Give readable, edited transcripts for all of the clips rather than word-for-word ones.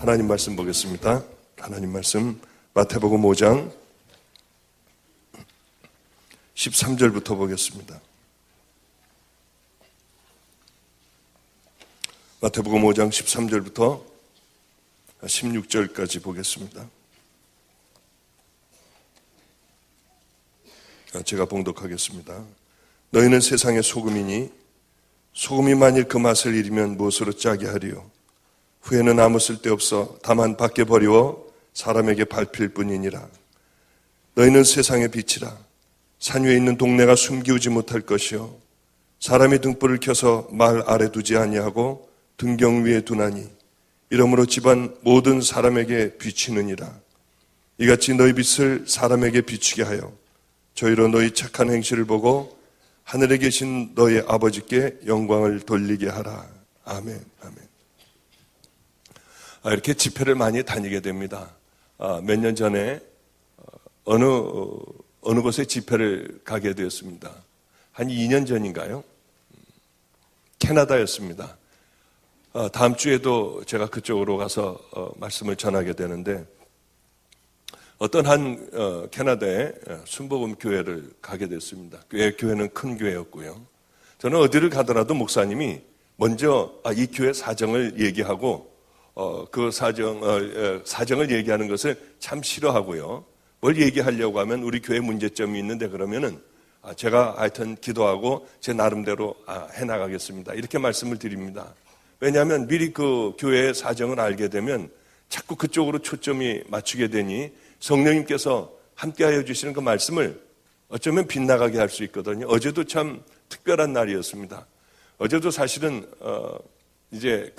하나님 말씀 보겠습니다. 하나님 말씀 마태복음 5장 13절부터 보겠습니다. 마태복음 5장 13절부터 16절까지 보겠습니다. 제가 봉독하겠습니다. 너희는 세상의 소금이니 소금이 만일 그 맛을 잃으면 무엇으로 짜게 하리요? 후에는 아무 쓸데없어 다만 밖에 버리워 사람에게 밟힐 뿐이니라. 너희는 세상의 빛이라. 산 위에 있는 동네가 숨기우지 못할 것이요 사람이 등불을 켜서 말 아래 두지 아니하고 등경 위에 두나니 이러므로 집안 모든 사람에게 비치느니라. 이같이 너희 빛을 사람에게 비추게 하여 저희로 너희 착한 행실을 보고 하늘에 계신 너희 아버지께 영광을 돌리게 하라. 아멘. 아멘. 이렇게 집회를 많이 다니게 됩니다. 몇 년 전에 어느 곳에 집회를 가게 되었습니다. 한 2년 전인가요? 캐나다였습니다. 다음 주에도 제가 그쪽으로 가서 말씀을 전하게 되는데 어떤 한 캐나다의 순복음 교회를 가게 됐습니다. 교회는 큰 교회였고요. 저는 어디를 가더라도 목사님이 먼저 이 교회 사정을 얘기하고 그 사정을 얘기하는 것을 참 싫어하고요. 뭘 얘기하려고 하면 우리 교회 문제점이 있는데 그러면은 제가 하여튼 기도하고 제 나름대로 해나가겠습니다. 이렇게 말씀을 드립니다. 왜냐하면 미리 그 교회의 사정을 알게 되면 자꾸 그쪽으로 초점이 맞추게 되니 성령님께서 함께하여 주시는 그 말씀을 어쩌면 빗나가게 할 수 있거든요. 어제도 참 특별한 날이었습니다. 어제도 사실은 이제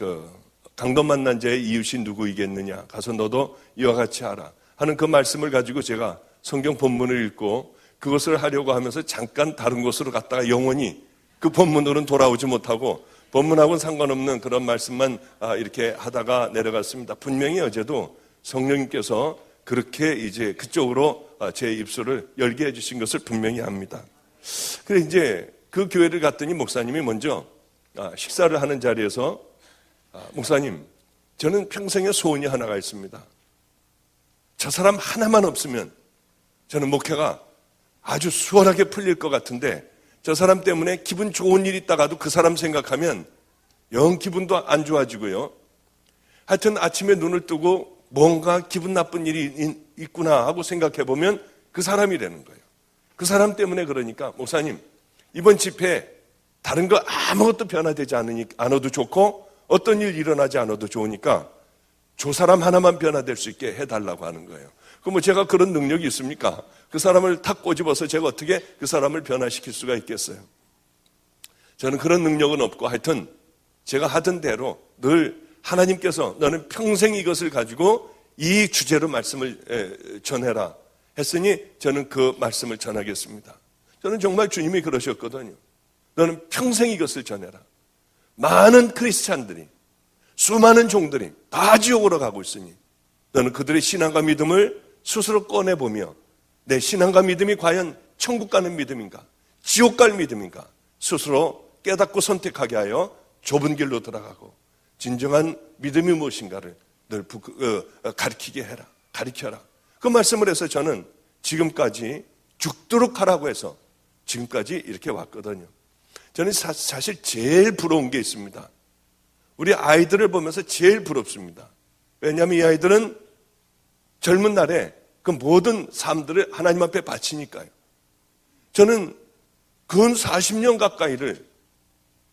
강도 만난 자의 이웃이 누구이겠느냐 가서 너도 이와 같이 하라 하는 그 말씀을 가지고 제가 성경 본문을 읽고 그것을 하려고 하면서 잠깐 다른 곳으로 갔다가 영원히 그 본문으로는 돌아오지 못하고 본문하고는 상관없는 그런 말씀만 이렇게 하다가 내려갔습니다. 분명히 어제도 성령님께서 그렇게 이제 그쪽으로 제 입술을 열게 해주신 것을 분명히 압니다. 그래서 이제 그 교회를 갔더니 목사님이 먼저 식사를 하는 자리에서 목사님, 저는 평생의 소원이 하나가 있습니다. 저 사람 하나만 없으면 저는 목회가 아주 수월하게 풀릴 것 같은데 저 사람 때문에 기분 좋은 일이 있다가도 그 사람 생각하면 영 기분도 안 좋아지고요. 하여튼 아침에 눈을 뜨고 뭔가 기분 나쁜 일이 있구나 하고 생각해 보면 그 사람이라는 거예요. 그 사람 때문에 그러니까 목사님 이번 집회에 다른 거 아무것도 변화되지 않아도 좋고 어떤 일 일어나지 않아도 좋으니까 저 사람 하나만 변화될 수 있게 해달라고 하는 거예요. 그럼 제가 그런 능력이 있습니까? 그 사람을 탁 꼬집어서 제가 어떻게 그 사람을 변화시킬 수가 있겠어요? 저는 그런 능력은 없고 하여튼 제가 하던 대로 늘 하나님께서 너는 평생 이것을 가지고 이 주제로 말씀을 전해라 했으니 저는 그 말씀을 전하겠습니다. 저는 정말 주님이 그러셨거든요. 너는 평생 이것을 전해라. 많은 크리스찬들이 수많은 종들이 다 지옥으로 가고 있으니 너는 그들의 신앙과 믿음을 스스로 꺼내보며 내 신앙과 믿음이 과연 천국 가는 믿음인가 지옥 갈 믿음인가 스스로 깨닫고 선택하게 하여 좁은 길로 들어가고 진정한 믿음이 무엇인가를 늘 가르치게 해라. 가르쳐라. 그 말씀을 해서 저는 지금까지 죽도록 하라고 해서 지금까지 이렇게 왔거든요. 저는 사실 제일 부러운 게 있습니다. 우리 아이들을 보면서 제일 부럽습니다. 왜냐하면 이 아이들은 젊은 날에 그 모든 삶들을 하나님 앞에 바치니까요. 저는 근 40년 가까이를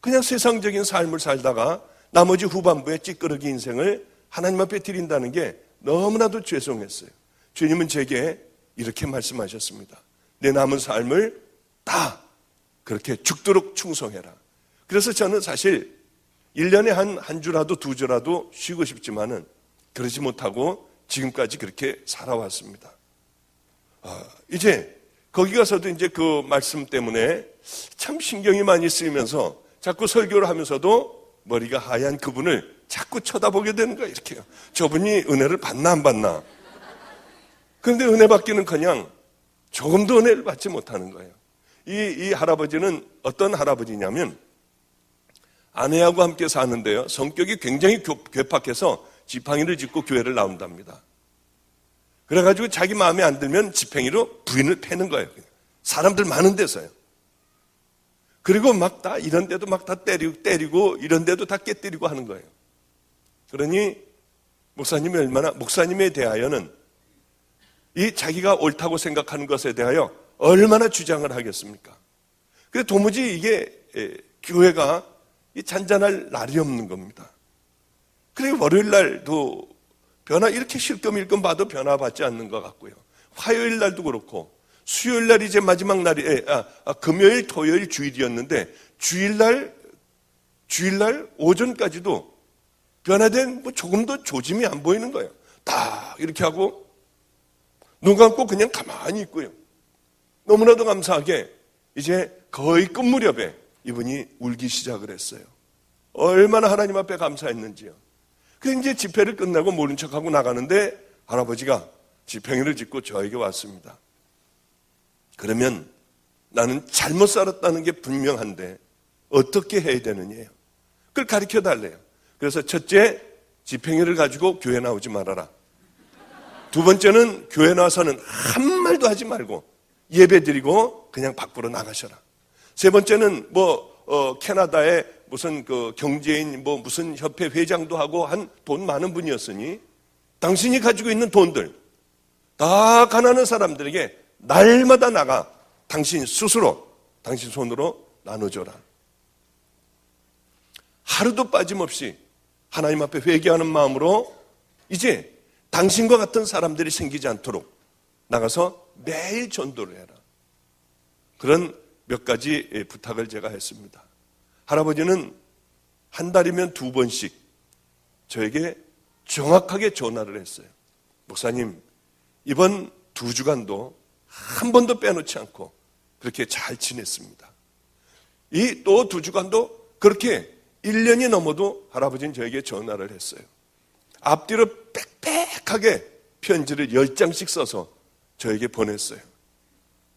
그냥 세상적인 삶을 살다가 나머지 후반부에 찌끄러기 인생을 하나님 앞에 드린다는 게 너무나도 죄송했어요. 주님은 제게 이렇게 말씀하셨습니다. 내 남은 삶을 다 그렇게 죽도록 충성해라. 그래서 저는 사실 1년에 한 주라도 2주라도 쉬고 싶지만은 그러지 못하고 지금까지 그렇게 살아왔습니다. 이제 거기 가서도 이제 그 말씀 때문에 참 신경이 많이 쓰이면서 자꾸 설교를 하면서도 머리가 하얀 그분을 자꾸 쳐다보게 되는 거예요. 이렇게요. 저분이 은혜를 받나 안 받나. 그런데 은혜 받기는 그냥 조금도 은혜를 받지 못하는 거예요. 이 할아버지는 어떤 할아버지냐면 아내하고 함께 사는데요. 성격이 굉장히 괴팍해서 지팡이를 짚고 교회를 나온답니다. 그래가지고 자기 마음에 안 들면 지팡이로 부인을 패는 거예요. 사람들 많은 데서요. 그리고 막 다 이런 데도 막 다 때리고 이런 데도 다 깨때리고 하는 거예요. 그러니 목사님에 대하여는 이 자기가 옳다고 생각하는 것에 대하여 얼마나 주장을 하겠습니까? 그래서 도무지 이게 교회가 잔잔할 날이 없는 겁니다. 그리고 월요일 날도 변화 이렇게 실검일검 봐도 변화받지 않는 것 같고요. 화요일 날도 그렇고 수요일 날 이제 마지막 날이 금요일, 토요일, 주일이었는데 주일날 오전까지도 변화된 조금도 조짐이 안 보이는 거예요. 딱 이렇게 하고 눈 감고 그냥 가만히 있고요. 너무나도 감사하게 이제 거의 끝 무렵에 이분이 울기 시작을 했어요. 얼마나 하나님 앞에 감사했는지요. 그래서 이제 집회를 끝나고 모른 척하고 나가는데 할아버지가 지팡이를 짚고 저에게 왔습니다. 그러면 나는 잘못 살았다는 게 분명한데 어떻게 해야 되느냐요. 그걸 가르쳐 달래요. 그래서 첫째, 지팡이를 가지고 교회 나오지 말아라. 두 번째는 교회 나와서는 한 말도 하지 말고 예배 드리고 그냥 밖으로 나가셔라. 세 번째는 캐나다에 무슨 경제인 무슨 협회 회장도 하고 한 돈 많은 분이었으니 당신이 가지고 있는 돈들 다 가난한 사람들에게 날마다 나가 당신 스스로 당신 손으로 나눠줘라. 하루도 빠짐없이 하나님 앞에 회개하는 마음으로 이제 당신과 같은 사람들이 생기지 않도록 나가서 매일 전도를 해라. 그런 몇 가지 부탁을 제가 했습니다. 할아버지는 한 달이면 2번씩 저에게 정확하게 전화를 했어요. 목사님, 이번 2주간도 한 번도 빼놓지 않고 그렇게 잘 지냈습니다. 이 또 2주간도 그렇게 1년이 넘어도 할아버지는 저에게 전화를 했어요. 앞뒤로 빽빽하게 편지를 10장씩 써서 저에게 보냈어요.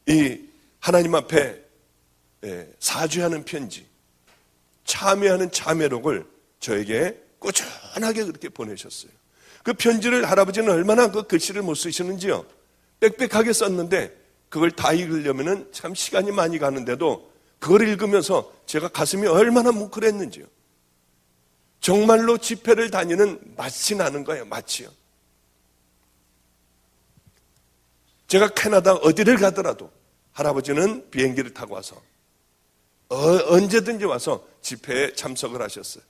이 하나님 앞에 사죄하는 편지, 참회하는 참회록을 저에게 꾸준하게 그렇게 보내셨어요. 그 편지를 할아버지는 얼마나 그 글씨를 못 쓰시는지요. 빽빽하게 썼는데 그걸 다 읽으려면 참 시간이 많이 가는데도 그걸 읽으면서 제가 가슴이 얼마나 뭉클했는지요. 정말로 집회를 다니는 맛이 나는 거예요. 맛이요. 제가 캐나다 어디를 가더라도 할아버지는 비행기를 타고 와서 언제든지 와서 집회에 참석을 하셨어요.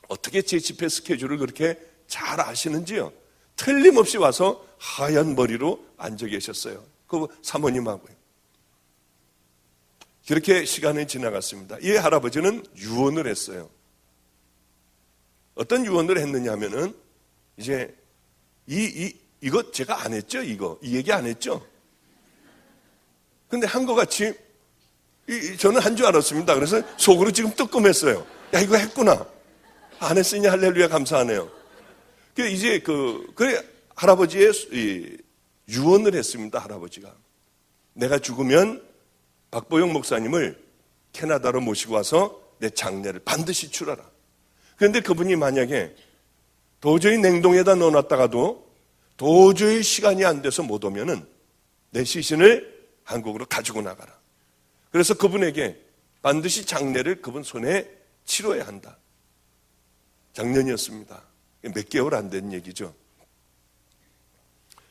어떻게 제 집회 스케줄을 그렇게 잘 아시는지요. 틀림없이 와서 하얀 머리로 앉아 계셨어요. 그 사모님하고요. 그렇게 시간이 지나갔습니다. 이 할아버지는 유언을 했어요. 어떤 유언을 했느냐 하면은 이제 이거 제가 안 했죠? 이 얘기 안 했죠? 근데 한 것 같이 저는 한 줄 알았습니다. 그래서 속으로 지금 뜨끔했어요. 야, 이거 했구나. 안 했으니 할렐루야 감사하네요. 이제 그래 할아버지의 유언을 했습니다. 할아버지가 내가 죽으면 박보영 목사님을 캐나다로 모시고 와서 내 장례를 반드시 치러라. 그런데 그분이 만약에 도저히 냉동에다 넣어놨다가도 도저히 시간이 안 돼서 못 오면은 내 시신을 한국으로 가지고 나가라. 그래서 그분에게 반드시 장례를 그분 손에 치러야 한다. 작년이었습니다. 몇 개월 안 된 얘기죠.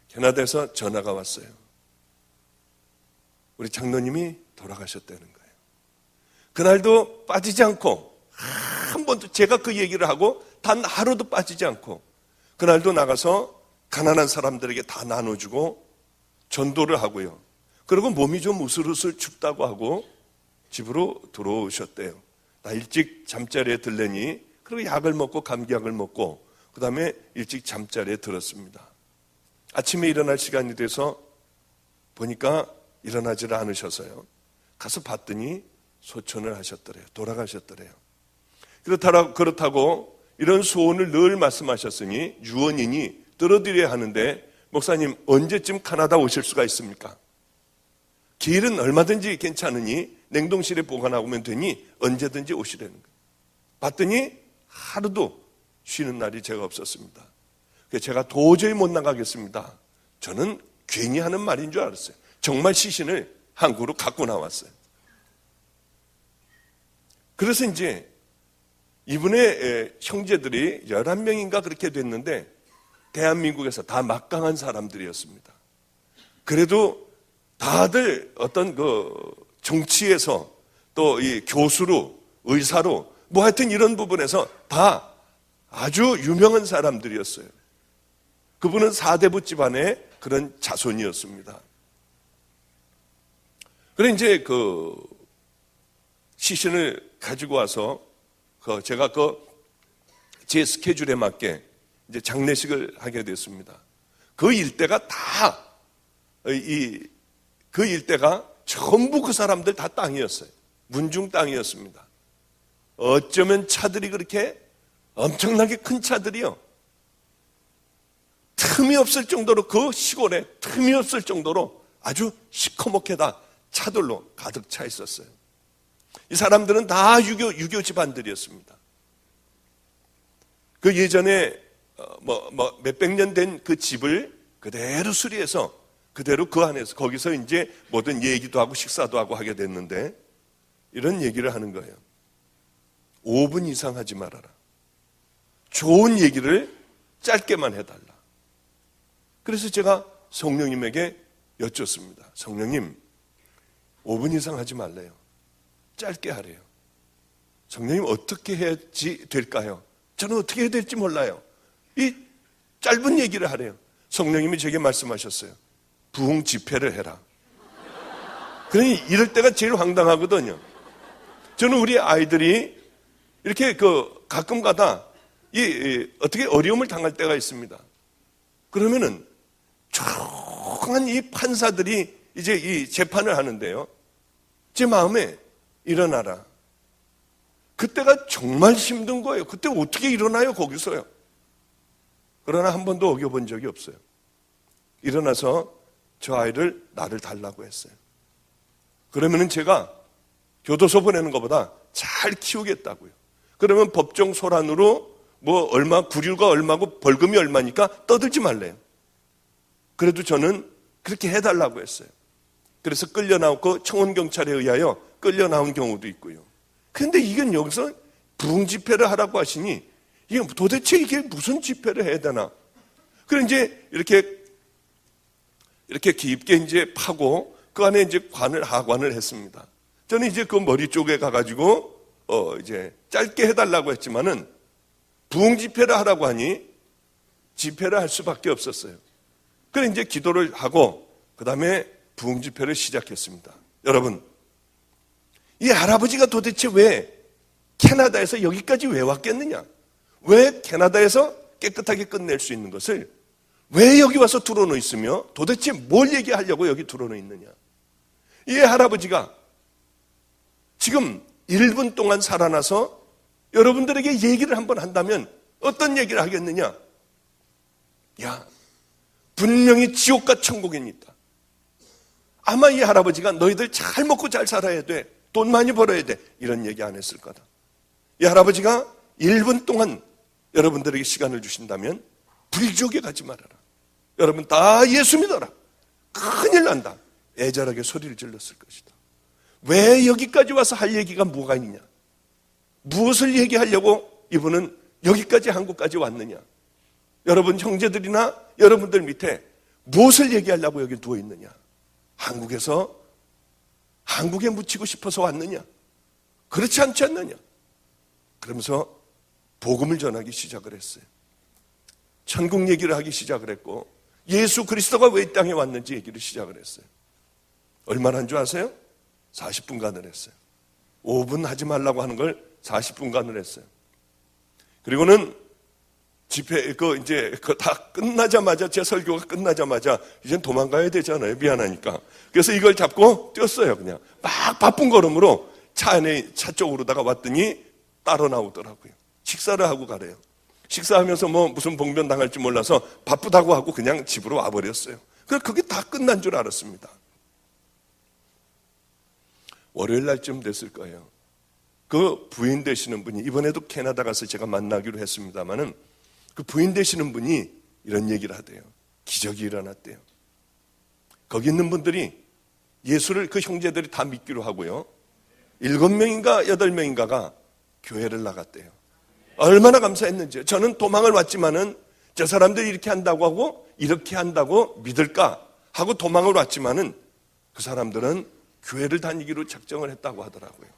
캐나다에서 전화가 왔어요. 우리 장로님이 돌아가셨다는 거예요. 그날도 빠지지 않고 한 번도 제가 그 얘기를 하고 단 하루도 빠지지 않고 그날도 나가서 가난한 사람들에게 다 나눠주고 전도를 하고요. 그리고 몸이 좀 으슬으슬 춥다고 하고 집으로 들어오셨대요. 나 일찍 잠자리에 들려니 그리고 약을 먹고 감기약을 먹고 그 다음에 일찍 잠자리에 들었습니다. 아침에 일어날 시간이 돼서 보니까 일어나지를 않으셔서요. 가서 봤더니 소천을 하셨더래요. 돌아가셨더래요. 그렇다고 이런 소원을 늘 말씀하셨으니 유언이니 들어드려야 하는데 목사님 언제쯤 캐나다 오실 수가 있습니까? 길은 얼마든지 괜찮으니 냉동실에 보관하면 되니 언제든지 오시라는 거예요. 봤더니 하루도 쉬는 날이 제가 없었습니다. 그래서 제가 도저히 못 나가겠습니다. 저는 괜히 하는 말인 줄 알았어요. 정말 시신을 한국으로 갖고 나왔어요. 그래서 이제 이분의 형제들이 11명인가 그렇게 됐는데 대한민국에서 다 막강한 사람들이었습니다. 그래도 다들 어떤 그 정치에서 또 이 교수로 의사로 뭐 하여튼 이런 부분에서 다 아주 유명한 사람들이었어요. 그분은 사대부 집안의 그런 자손이었습니다. 그래 이제 그 시신을 가지고 와서 제가 제 스케줄에 맞게 이제 장례식을 하게 됐습니다. 그 일대가 다 그 일대가 전부 그 사람들 다 땅이었어요. 문중 땅이었습니다. 어쩌면 차들이 그렇게 엄청나게 큰 차들이요. 틈이 없을 정도로 그 시골에 틈이 없을 정도로 아주 시커멓게 다 차들로 가득 차 있었어요. 이 사람들은 다 유교 집안들이었습니다. 그 예전에 몇백 년 된 그 집을 그대로 수리해서 그대로 그 안에서 거기서 이제 모든 얘기도 하고 식사도 하고 하게 됐는데 이런 얘기를 하는 거예요. 5분 이상 하지 말아라. 좋은 얘기를 짧게만 해달라. 그래서 제가 성령님에게 여쭙습니다. 성령님, 5분 이상 하지 말래요. 짧게 하래요. 성령님, 어떻게 해야지 될까요? 저는 어떻게 해야 될지 몰라요. 이 짧은 얘기를 하래요. 성령님이 제게 말씀하셨어요. 부흥 집회를 해라. 그러니 이럴 때가 제일 황당하거든요. 저는 우리 아이들이 이렇게 가끔 가다 어떻게 어려움을 당할 때가 있습니다. 그러면은 조용한 이 판사들이 이제 이 재판을 하는데요. 제 마음에 일어나라. 그때가 정말 힘든 거예요. 그때 어떻게 일어나요, 거기서요? 그러나 한 번도 어겨본 적이 없어요. 일어나서 저 아이를 나를 달라고 했어요. 그러면은 제가 교도소 보내는 것보다 잘 키우겠다고요. 그러면 법정 소란으로 구류가 얼마고 벌금이 얼마니까 떠들지 말래요. 그래도 저는 그렇게 해달라고 했어요. 그래서 끌려나오고 청원경찰에 의하여 끌려나온 경우도 있고요. 그런데 이건 여기서 부흥 집회를 하라고 하시니 도대체 이게 무슨 집회를 해야 되나? 그래 이제 이렇게 깊게 이제 파고 그 안에 이제 하관을 했습니다. 저는 이제 그 머리 쪽에 가가지고 이제 짧게 해달라고 했지만은 부흥 집회를 하라고 하니 집회를 할 수밖에 없었어요. 그래 이제 기도를 하고 그 다음에 부흥 집회를 시작했습니다. 여러분, 이 할아버지가 도대체 왜 캐나다에서 여기까지 왜 왔겠느냐? 왜 캐나다에서 깨끗하게 끝낼 수 있는 것을 왜 여기 와서 들어놓 있으며 도대체 뭘 얘기하려고 여기 들어놓 있느냐? 이 할아버지가 지금 1분 동안 살아나서 여러분들에게 얘기를 한번 한다면 어떤 얘기를 하겠느냐? 야, 분명히 지옥과 천국이 있다. 아마 이 할아버지가 너희들 잘 먹고 잘 살아야 돼. 돈 많이 벌어야 돼. 이런 얘기 안 했을 거다. 이 할아버지가 1분 동안 여러분들에게 시간을 주신다면 불지옥에 가지 말아라. 여러분 다 예수 믿어라. 큰일 난다. 애절하게 소리를 질렀을 것이다. 왜 여기까지 와서 할 얘기가 뭐가 있냐? 무엇을 얘기하려고 이분은 여기까지 한국까지 왔느냐? 여러분 형제들이나 여러분들 밑에 무엇을 얘기하려고 여기 누워 있느냐? 한국에 묻히고 싶어서 왔느냐? 그렇지 않지 않느냐? 그러면서 복음을 전하기 시작을 했어요. 천국 얘기를 하기 시작을 했고 예수 그리스도가 왜 이 땅에 왔는지 얘기를 시작을 했어요. 얼마나 한 줄 아세요? 40분간을 했어요. 5분 하지 말라고 하는 걸 40분간을 했어요. 그리고는 집회 다 끝나자마자 제 설교가 끝나자마자 이젠 도망가야 되잖아요. 미안하니까. 그래서 이걸 잡고 뛰었어요. 그냥 막 바쁜 걸음으로 차 쪽으로다가 왔더니 따로 나오더라고요. 식사를 하고 가래요. 식사하면서 무슨 봉변 당할지 몰라서 바쁘다고 하고 그냥 집으로 와버렸어요. 그래서 그게 다 끝난 줄 알았습니다. 월요일 날쯤 됐을 거예요. 그 부인 되시는 분이 이번에도 캐나다 가서 제가 만나기로 했습니다마는 그 부인 되시는 분이 이런 얘기를 하대요. 기적이 일어났대요. 거기 있는 분들이 예수를 그 형제들이 다 믿기로 하고요. 7명인가 8명인가가 교회를 나갔대요. 얼마나 감사했는지요. 저는 도망을 왔지만은 저 사람들이 이렇게 한다고 하고 이렇게 한다고 믿을까 하고 도망을 왔지만은 그 사람들은 교회를 다니기로 작정을 했다고 하더라고요.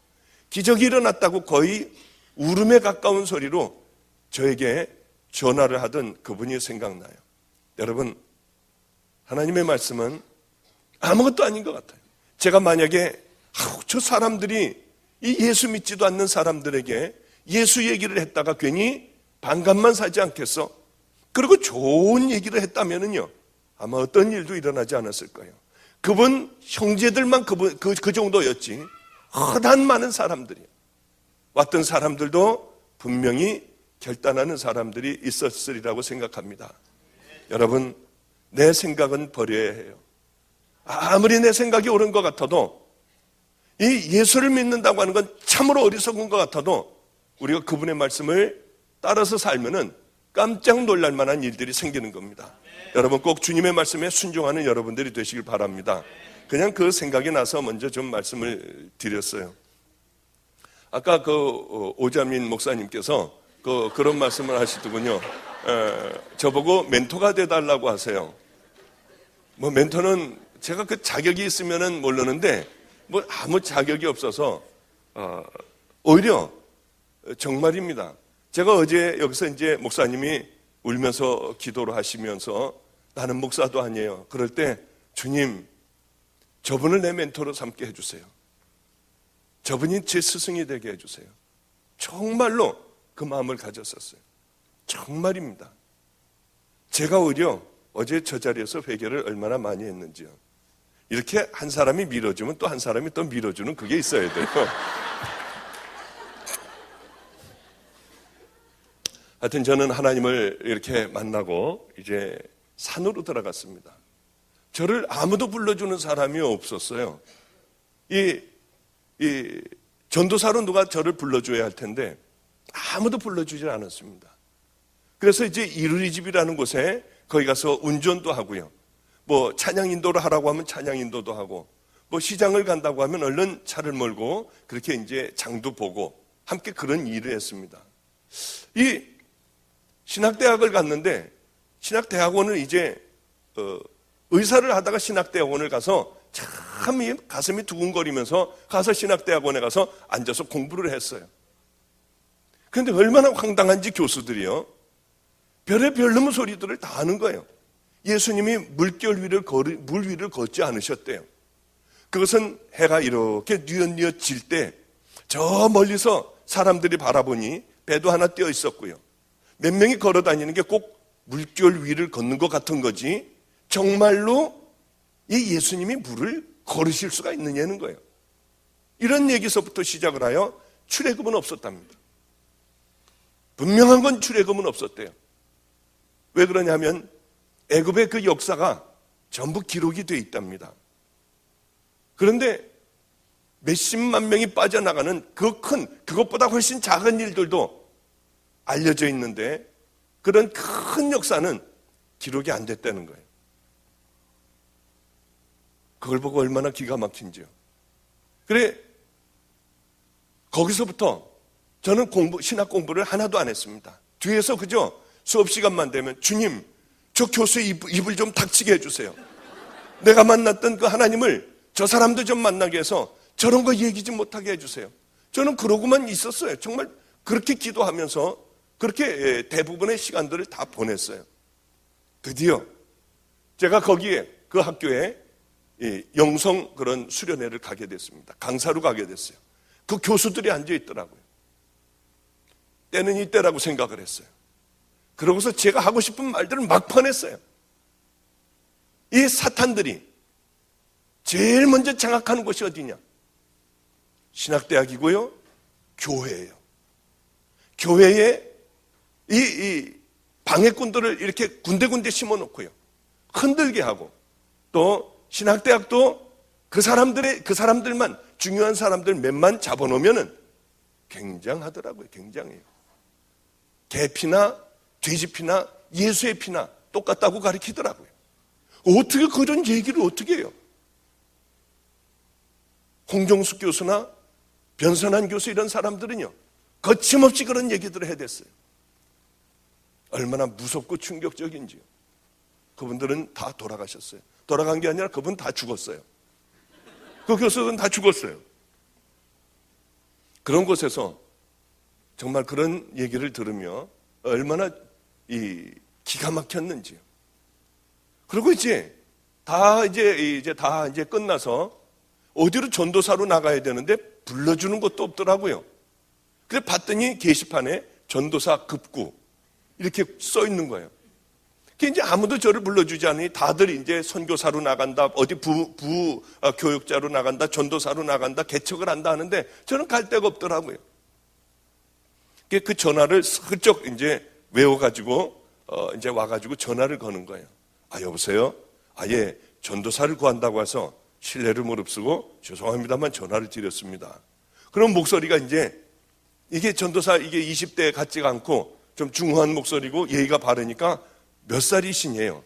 기적이 일어났다고 거의 울음에 가까운 소리로 저에게 전화를 하던 그분이 생각나요. 여러분, 하나님의 말씀은 아무것도 아닌 것 같아요. 제가 만약에 저 사람들이 이 예수 믿지도 않는 사람들에게 예수 얘기를 했다가 괜히 반감만 사지 않겠어? 그리고 좋은 얘기를 했다면은요, 아마 어떤 일도 일어나지 않았을 거예요. 그분 형제들만 그 정도였지 흔한 많은 사람들이 왔던 사람들도 분명히 결단하는 사람들이 있었으리라고 생각합니다. 여러분, 내 생각은 버려야 해요. 아무리 내 생각이 옳은 것 같아도 이 예수를 믿는다고 하는 건 참으로 어리석은 것 같아도 우리가 그분의 말씀을 따라서 살면은 깜짝 놀랄 만한 일들이 생기는 겁니다. 여러분, 꼭 주님의 말씀에 순종하는 여러분들이 되시길 바랍니다. 그냥 그 생각이 나서 먼저 좀 말씀을 드렸어요. 아까 오자민 목사님께서 그런 말씀을 하시더군요. 저보고 멘토가 돼달라고 하세요. 뭐 멘토는 제가 그 자격이 있으면은 모르는데 뭐 아무 자격이 없어서 오히려 정말입니다. 제가 어제 여기서 이제 목사님이 울면서 기도를 하시면서 나는 목사도 아니에요. 그럴 때 주님, 저분을 내 멘토로 삼게 해주세요. 저분이 제 스승이 되게 해주세요. 정말로 그 마음을 가졌었어요. 정말입니다. 제가 오히려 어제 저 자리에서 회개를 얼마나 많이 했는지요. 이렇게 한 사람이 밀어주면 또 한 사람이 또 밀어주는 그게 있어야 돼요. 하여튼 저는 하나님을 이렇게 만나고 이제 산으로 들어갔습니다. 저를 아무도 불러주는 사람이 없었어요. 이 전도사로 누가 저를 불러줘야 할 텐데 아무도 불러주지 않았습니다. 그래서 이제 이루리집이라는 곳에 거기 가서 운전도 하고요. 뭐 찬양 인도를 하라고 하면 찬양 인도도 하고, 뭐 시장을 간다고 하면 얼른 차를 몰고 그렇게 이제 장도 보고 함께 그런 일을 했습니다. 이 신학대학을 갔는데 신학대학원을 이제 의사를 하다가 신학대학원을 가서 참 가슴이 두근거리면서 가서 신학대학원에 가서 앉아서 공부를 했어요. 그런데 얼마나 황당한지 교수들이요, 별의별 놈의 소리들을 다 하는 거예요. 예수님이 물 위를 걷지 않으셨대요. 그것은 해가 이렇게 뉘엿뉘엿 질 때 저 멀리서 사람들이 바라보니 배도 하나 띄어 있었고요. 몇 명이 걸어 다니는 게 꼭 물결 위를 걷는 것 같은 거지 정말로 이 예수님이 물을 걸으실 수가 있느냐는 거예요. 이런 얘기서부터 시작을 하여 출애굽은 없었답니다. 분명한 건 출애굽은 없었대요. 왜 그러냐면 애굽의 그 역사가 전부 기록이 되어 있답니다. 그런데 몇십만 명이 빠져나가는 그것보다 훨씬 작은 일들도 알려져 있는데 그런 큰 역사는 기록이 안 됐다는 거예요. 그걸 보고 얼마나 기가 막힌지요. 그래, 거기서부터 저는 신학 공부를 하나도 안 했습니다. 뒤에서 그저 수업 시간만 되면 주님, 저 교수의 입을 좀 닥치게 해주세요. 내가 만났던 그 하나님을 저 사람도 좀 만나게 해서 저런 거 얘기 좀 못하게 해주세요. 저는 그러고만 있었어요. 정말 그렇게 기도하면서 그렇게 대부분의 시간들을 다 보냈어요. 드디어 제가 거기에 그 학교에 영성 그런 수련회를 가게 됐습니다. 강사로 가게 됐어요. 그 교수들이 앉아 있더라고요. 때는 이때라고 생각을 했어요. 그러고서 제가 하고 싶은 말들을 막 퍼냈어요. 이 사탄들이 제일 먼저 장악하는 곳이 어디냐? 신학대학이고요, 교회예요. 교회에 이 방해꾼들을 이렇게 군데군데 심어놓고요, 흔들게 하고, 또 신학대학도 그 사람들만 중요한 사람들 몇만 잡아놓으면은 굉장하더라고요. 굉장해요. 개피나 돼지피나 예수의 피나 똑같다고 가르치더라고요. 어떻게 그런 얘기를 어떻게 해요? 홍정숙 교수나 변선한 교수 이런 사람들은요, 거침없이 그런 얘기들을 해댔어요. 얼마나 무섭고 충격적인지요. 그분들은 다 돌아가셨어요. 돌아간 게 아니라 그분 다 죽었어요. 그 교수들은 다 죽었어요. 그런 곳에서 정말 그런 얘기를 들으며 얼마나 기가 막혔는지요. 그리고 이제 다 끝나서 어디로 전도사로 나가야 되는데 불러주는 것도 없더라고요. 그래 봤더니 게시판에 전도사 급구 이렇게 써 있는 거예요. 이제 아무도 저를 불러주지 않으니 다들 이제 선교사로 나간다, 어디 교육자로 나간다, 전도사로 나간다, 개척을 한다 하는데 저는 갈 데가 없더라고요. 그 전화를 슬쩍 이제 외워가지고 이제 와가지고 전화를 거는 거예요. 아, 여보세요? 예, 전도사를 구한다고 해서 신뢰를 무릅쓰고 죄송합니다만 전화를 드렸습니다. 그런 목소리가 이게 전도사 20대 같지가 않고 좀 중후한 목소리고 예의가 바르니까 몇 살이시냐요?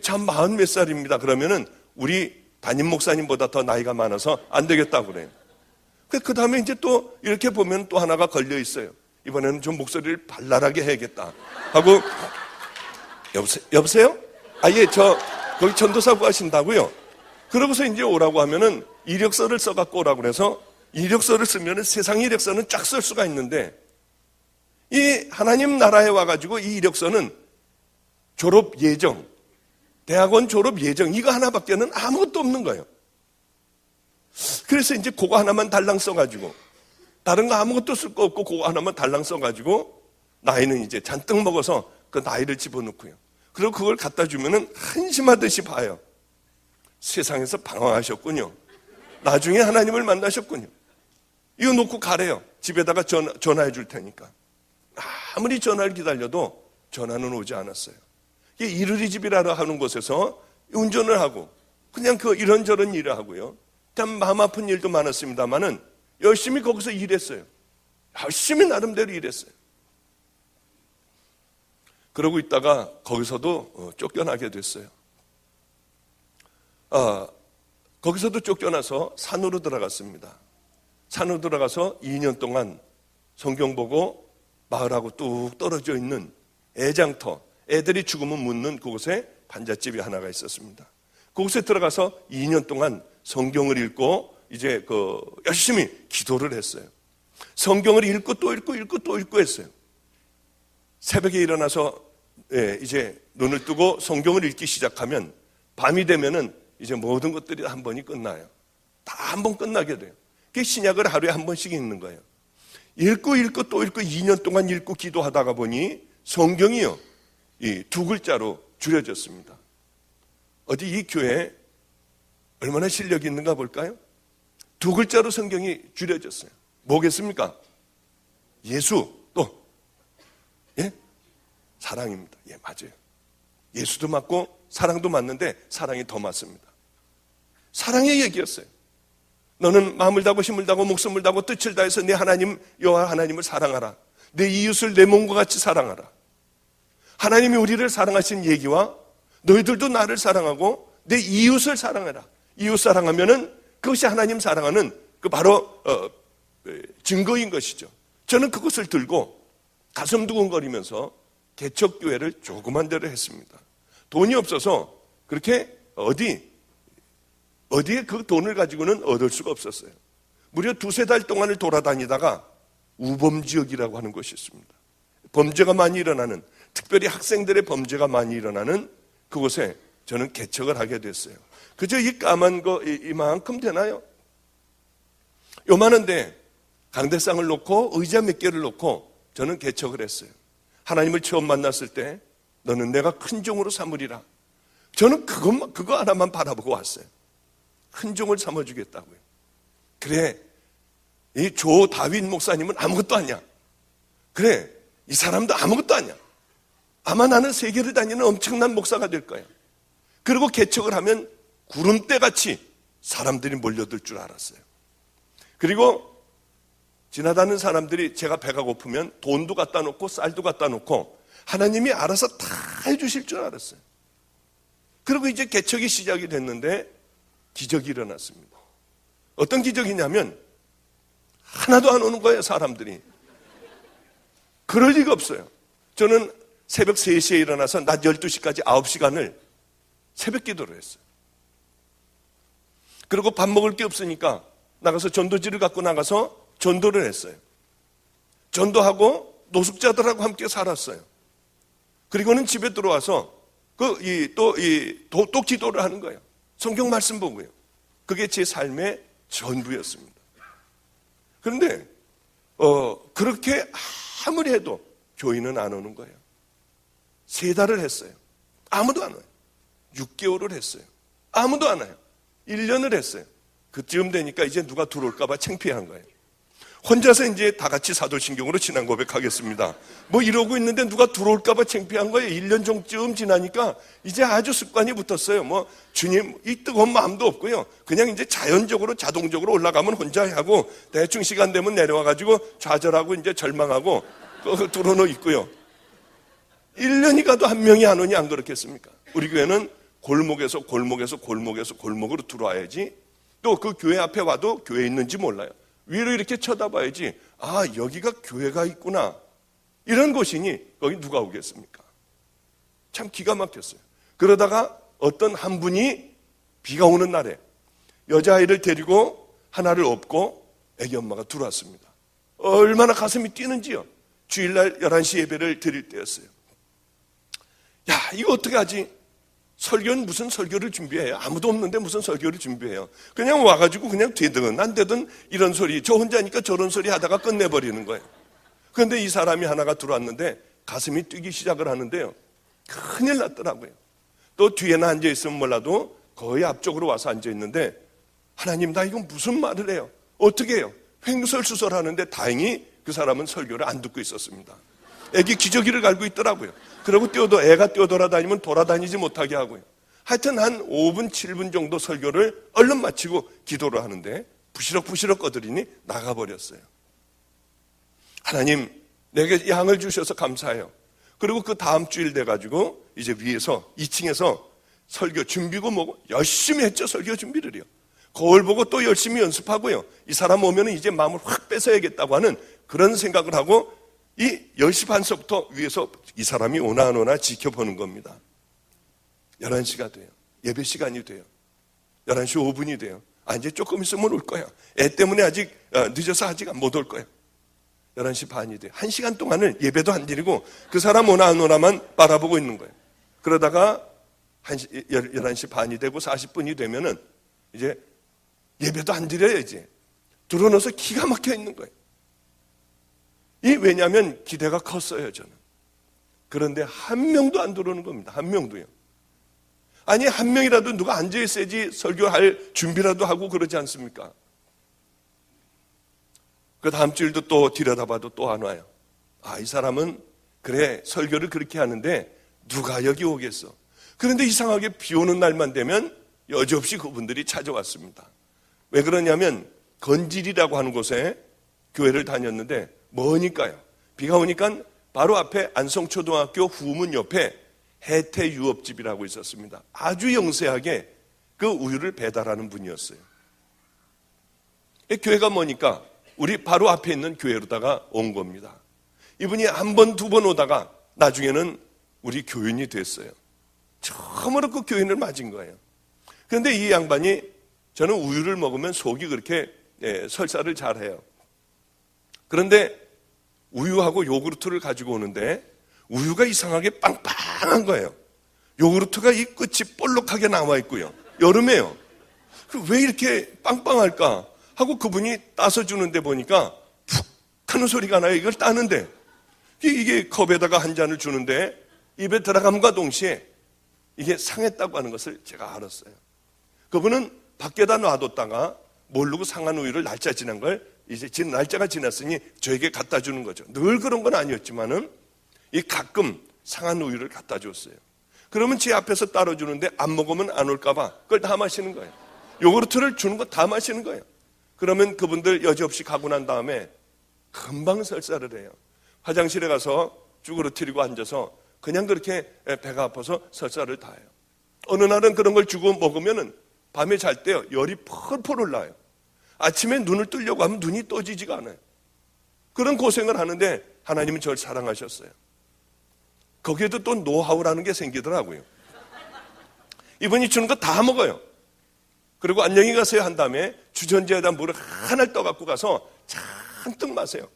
참 40 몇 살입니다. 그러면은 우리 담임 목사님보다 더 나이가 많아서 안 되겠다고 그래요. 그 다음에 이제 또 이렇게 보면 또 하나가 걸려 있어요. 이번에는 좀 목소리를 발랄하게 해야겠다 하고 여보세요? 예, 거기 전도사 구하신다고요? 그러고서 이제 오라고 하면은 이력서를 써갖고 오라고 그래서 이력서를 쓰면은 세상 이력서는 쫙 쓸 수가 있는데 이 하나님 나라에 와가지고 이 이력서는 졸업 예정, 대학원 졸업 예정 이거 하나밖에는 아무것도 없는 거예요. 그래서 이제 그거 하나만 달랑 써가지고 다른 거 아무것도 쓸 거 없고 그거 하나만 달랑 써가지고 나이는 이제 잔뜩 먹어서 그 나이를 집어넣고요. 그리고 그걸 갖다 주면은 한심하듯이 봐요. 세상에서 방황하셨군요. 나중에 하나님을 만나셨군요. 이거 놓고 가래요. 집에다가 전화해 줄 테니까. 아무리 전화를 기다려도 전화는 오지 않았어요. 이르리 집이라고 하는 곳에서 운전을 하고 그냥 이런저런 일을 하고요. 참 마음 아픈 일도 많았습니다만은 열심히 거기서 일했어요. 열심히 나름대로 일했어요. 그러고 있다가 거기서도 쫓겨나게 됐어요. 거기서도 쫓겨나서 산으로 들어갔습니다. 산으로 들어가서 2년 동안 성경 보고 마을하고 뚝 떨어져 있는 애장터, 애들이 죽으면 묻는 그곳에 반잣집이 하나가 있었습니다. 그곳에 들어가서 2년 동안 성경을 읽고 이제 열심히 기도를 했어요. 성경을 읽고 또 읽고 읽고 또 읽고 했어요. 새벽에 일어나서 이제 눈을 뜨고 성경을 읽기 시작하면 밤이 되면은 이제 모든 것들이 한 번이 끝나요. 다 한 번 끝나게 돼요. 그게 신약을 하루에 한 번씩 읽는 거예요. 읽고 읽고 또 읽고 2년 동안 읽고 기도하다가 보니 성경이요, 이 2글자로 줄여졌습니다. 어디 이 교회에 얼마나 실력이 있는가 볼까요? 2글자로 성경이 줄여졌어요. 뭐겠습니까? 예수, 또 사랑입니다. 맞아요. 예수도 맞고 사랑도 맞는데 사랑이 더 맞습니다. 사랑의 얘기였어요. 너는 마음을 다하고 힘을 다하고 목숨을 다하고 뜻을 다해서 내 하나님 여호와 하나님을 사랑하라. 내 이웃을 내 몸과 같이 사랑하라. 하나님이 우리를 사랑하신 얘기와 너희들도 나를 사랑하고 내 이웃을 사랑하라. 이웃 사랑하면은 그것이 하나님 사랑하는 바로 증거인 것이죠. 저는 그것을 들고 가슴 두근거리면서 개척교회를 조그만 데로 했습니다. 돈이 없어서 그렇게 어디에 그 돈을 가지고는 얻을 수가 없었어요. 무려 2-3달 동안을 돌아다니다가 우범지역이라고 하는 곳이 있습니다. 범죄가 많이 일어나는, 특별히 학생들의 범죄가 많이 일어나는 그곳에 저는 개척을 하게 됐어요. 그저 이 까만 거 이만큼 되나요? 요만한데 강대상을 놓고 의자 몇 개를 놓고 저는 개척을 했어요. 하나님을 처음 만났을 때 너는 내가 큰 종으로 삼으리라. 저는 그거 하나만 바라보고 왔어요. 큰 종을 삼아주겠다고요. 그래, 이 조 다윗 목사님은 아무것도 아니야. 그래, 이 사람도 아무것도 아니야. 아마 나는 세계를 다니는 엄청난 목사가 될 거야. 그리고 개척을 하면 구름대같이 사람들이 몰려들 줄 알았어요. 그리고 지나다니는 사람들이 제가 배가 고프면 돈도 갖다 놓고 쌀도 갖다 놓고 하나님이 알아서 다 해주실 줄 알았어요. 그리고 이제 개척이 시작이 됐는데 기적이 일어났습니다. 어떤 기적이냐면 하나도 안 오는 거예요, 사람들이. 그럴 리가 없어요. 저는 새벽 3시에 일어나서 낮 12시까지 9시간을 새벽 기도를 했어요. 그리고 밥 먹을 게 없으니까 나가서 전도지를 갖고 나가서 전도를 했어요. 전도하고 노숙자들하고 함께 살았어요. 그리고는 집에 들어와서 또 기도를 하는 거예요. 성경 말씀 보고요. 그게 제 삶의 전부였습니다. 그런데 그렇게 아무리 해도 교인은 안 오는 거예요. 3달을 했어요. 아무도 안 와요. 6개월을 했어요. 아무도 안 와요. 1년을 했어요. 그쯤 되니까 이제 누가 들어올까 봐 창피한 거예요. 혼자서 이제 다 같이 사도신경으로 신앙 고백하겠습니다. 뭐 이러고 있는데 누가 들어올까 봐 창피한 거예요. 1년 정도쯤 지나니까 이제 아주 습관이 붙었어요. 뭐 주님 이 뜨거운 마음도 없고요. 그냥 이제 자연적으로 자동적으로 올라가면 혼자 하고 대충 시간 되면 내려와가지고 좌절하고 이제 절망하고 들어놓 있고요. 1년이 가도 한 명이 안 오니 안 그렇겠습니까? 우리 교회는 골목에서 골목으로 들어와야지. 또 그 교회 앞에 와도 교회 있는지 몰라요. 위로 이렇게 쳐다봐야지. 아, 여기가 교회가 있구나. 이런 곳이니 거기 누가 오겠습니까? 참 기가 막혔어요. 그러다가 어떤 한 분이 비가 오는 날에 여자아이를 데리고 하나를 업고 애기 엄마가 들어왔습니다. 얼마나 가슴이 뛰는지요. 주일날 11시 예배를 드릴 때였어요. 야, 이거 어떻게 하지? 설교는 무슨 설교를 준비해요? 아무도 없는데 무슨 설교를 준비해요? 그냥 와가지고 그냥 되든 안 되든 이런 소리, 저 혼자니까 저런 소리 하다가 끝내버리는 거예요. 그런데 이 사람이 하나가 들어왔는데 가슴이 뛰기 시작을 하는데요. 큰일 났더라고요. 또 뒤에는 앉아있으면 몰라도 거의 앞쪽으로 와서 앉아있는데 하나님, 나 이건 무슨 말을 해요? 어떻게 해요? 횡설수설하는데 다행히 그 사람은 설교를 안 듣고 있었습니다. 애기 기저귀를 갈고 있더라고요. 그리고 애가 뛰어돌아다니면 돌아다니지 못하게 하고요. 하여튼 한 5분, 7분 정도 설교를 얼른 마치고 기도를 하는데 부시럭부시럭 꺼드리니 나가버렸어요. 하나님, 내게 양을 주셔서 감사해요. 그리고 그 다음 주일 돼가지고 이제 위에서 2층에서 설교 준비고 뭐고 열심히 했죠. 설교 준비를요. 거울 보고 또 열심히 연습하고요. 이 사람 오면 이제 마음을 확 뺏어야겠다고 하는 그런 생각을 하고 이 10시 반서부터 위에서 이 사람이 오나 안 오나 지켜보는 겁니다. 11시가 돼요. 예배 시간이 돼요. 11시 5분이 돼요. 아, 이제 조금 있으면 올 거야. 애 때문에 아직 늦어서 아직 못 올 거야. 11시 반이 돼요. 1시간 동안을 예배도 안 드리고 그 사람 오나 안 오나만 바라보고 있는 거예요. 그러다가 11시 반이 되고 40분이 되면은 이제 예배도 안 드려요. 이제 들어넣어서 기가 막혀 있는 거예요. 왜냐하면 기대가 컸어요, 저는. 그런데 한 명도 안 들어오는 겁니다. 한 명도요. 아니, 한 명이라도 누가 앉아있어야지 설교할 준비라도 하고 그러지 않습니까? 그 다음 주일도 또 들여다봐도 또 안 와요. 아, 이 사람은 그래, 설교를 그렇게 하는데 누가 여기 오겠어. 그런데 이상하게 비 오는 날만 되면 여지없이 그분들이 찾아왔습니다. 왜 그러냐면 건질이라고 하는 곳에 교회를 다녔는데 뭐니까요? 비가 오니까 바로 앞에 안성초등학교 후문 옆에 혜태유업집이라고 있었습니다. 아주 영세하게 그 우유를 배달하는 분이었어요. 교회가 뭐니까 우리 바로 앞에 있는 교회로다가 온 겁니다. 이분이 한 번, 두 번 오다가 나중에는 우리 교인이 됐어요. 처음으로 그 교인을 맞은 거예요. 그런데 이 양반이 저는 우유를 먹으면 속이 그렇게 설사를 잘해요. 그런데 우유하고 요구르트를 가지고 오는데 우유가 이상하게 빵빵한 거예요. 요구르트가 이 끝이 볼록하게 나와 있고요. 여름에요. 왜 이렇게 빵빵할까 하고 그분이 따서 주는데 보니까 푹 하는 소리가 나요. 이걸 따는데 이게 컵에다가 한 잔을 주는데 입에 들어감과 동시에 이게 상했다고 하는 것을 제가 알았어요. 그분은 밖에다 놔뒀다가 모르고 상한 우유를 날짜 지난 걸 이제 날짜가 지났으니 저에게 갖다 주는 거죠. 늘 그런 건 아니었지만은 이 가끔 상한 우유를 갖다 줬어요. 그러면 제 앞에서 따로 주는데 안 먹으면 안 올까봐 그걸 다 마시는 거예요. 요구르트를 주는 거 다 마시는 거예요. 그러면 그분들 여지없이 가고 난 다음에 금방 설사를 해요. 화장실에 가서 쭈그러뜨리고 앉아서 그냥 그렇게 배가 아파서 설사를 다 해요. 어느 날은 그런 걸 주고 먹으면은 밤에 잘 때요, 열이 펄펄 올라요. 아침에 눈을 뜨려고 하면 눈이 떠지지가 않아요. 그런 고생을 하는데 하나님은 저를 사랑하셨어요. 거기에도 또 노하우라는 게 생기더라고요. 이분이 주는 거 다 먹어요. 그리고 안녕히 가세요 한 다음에 주전자에다 물을 하나를 떠갖고 가서 잔뜩 마세요.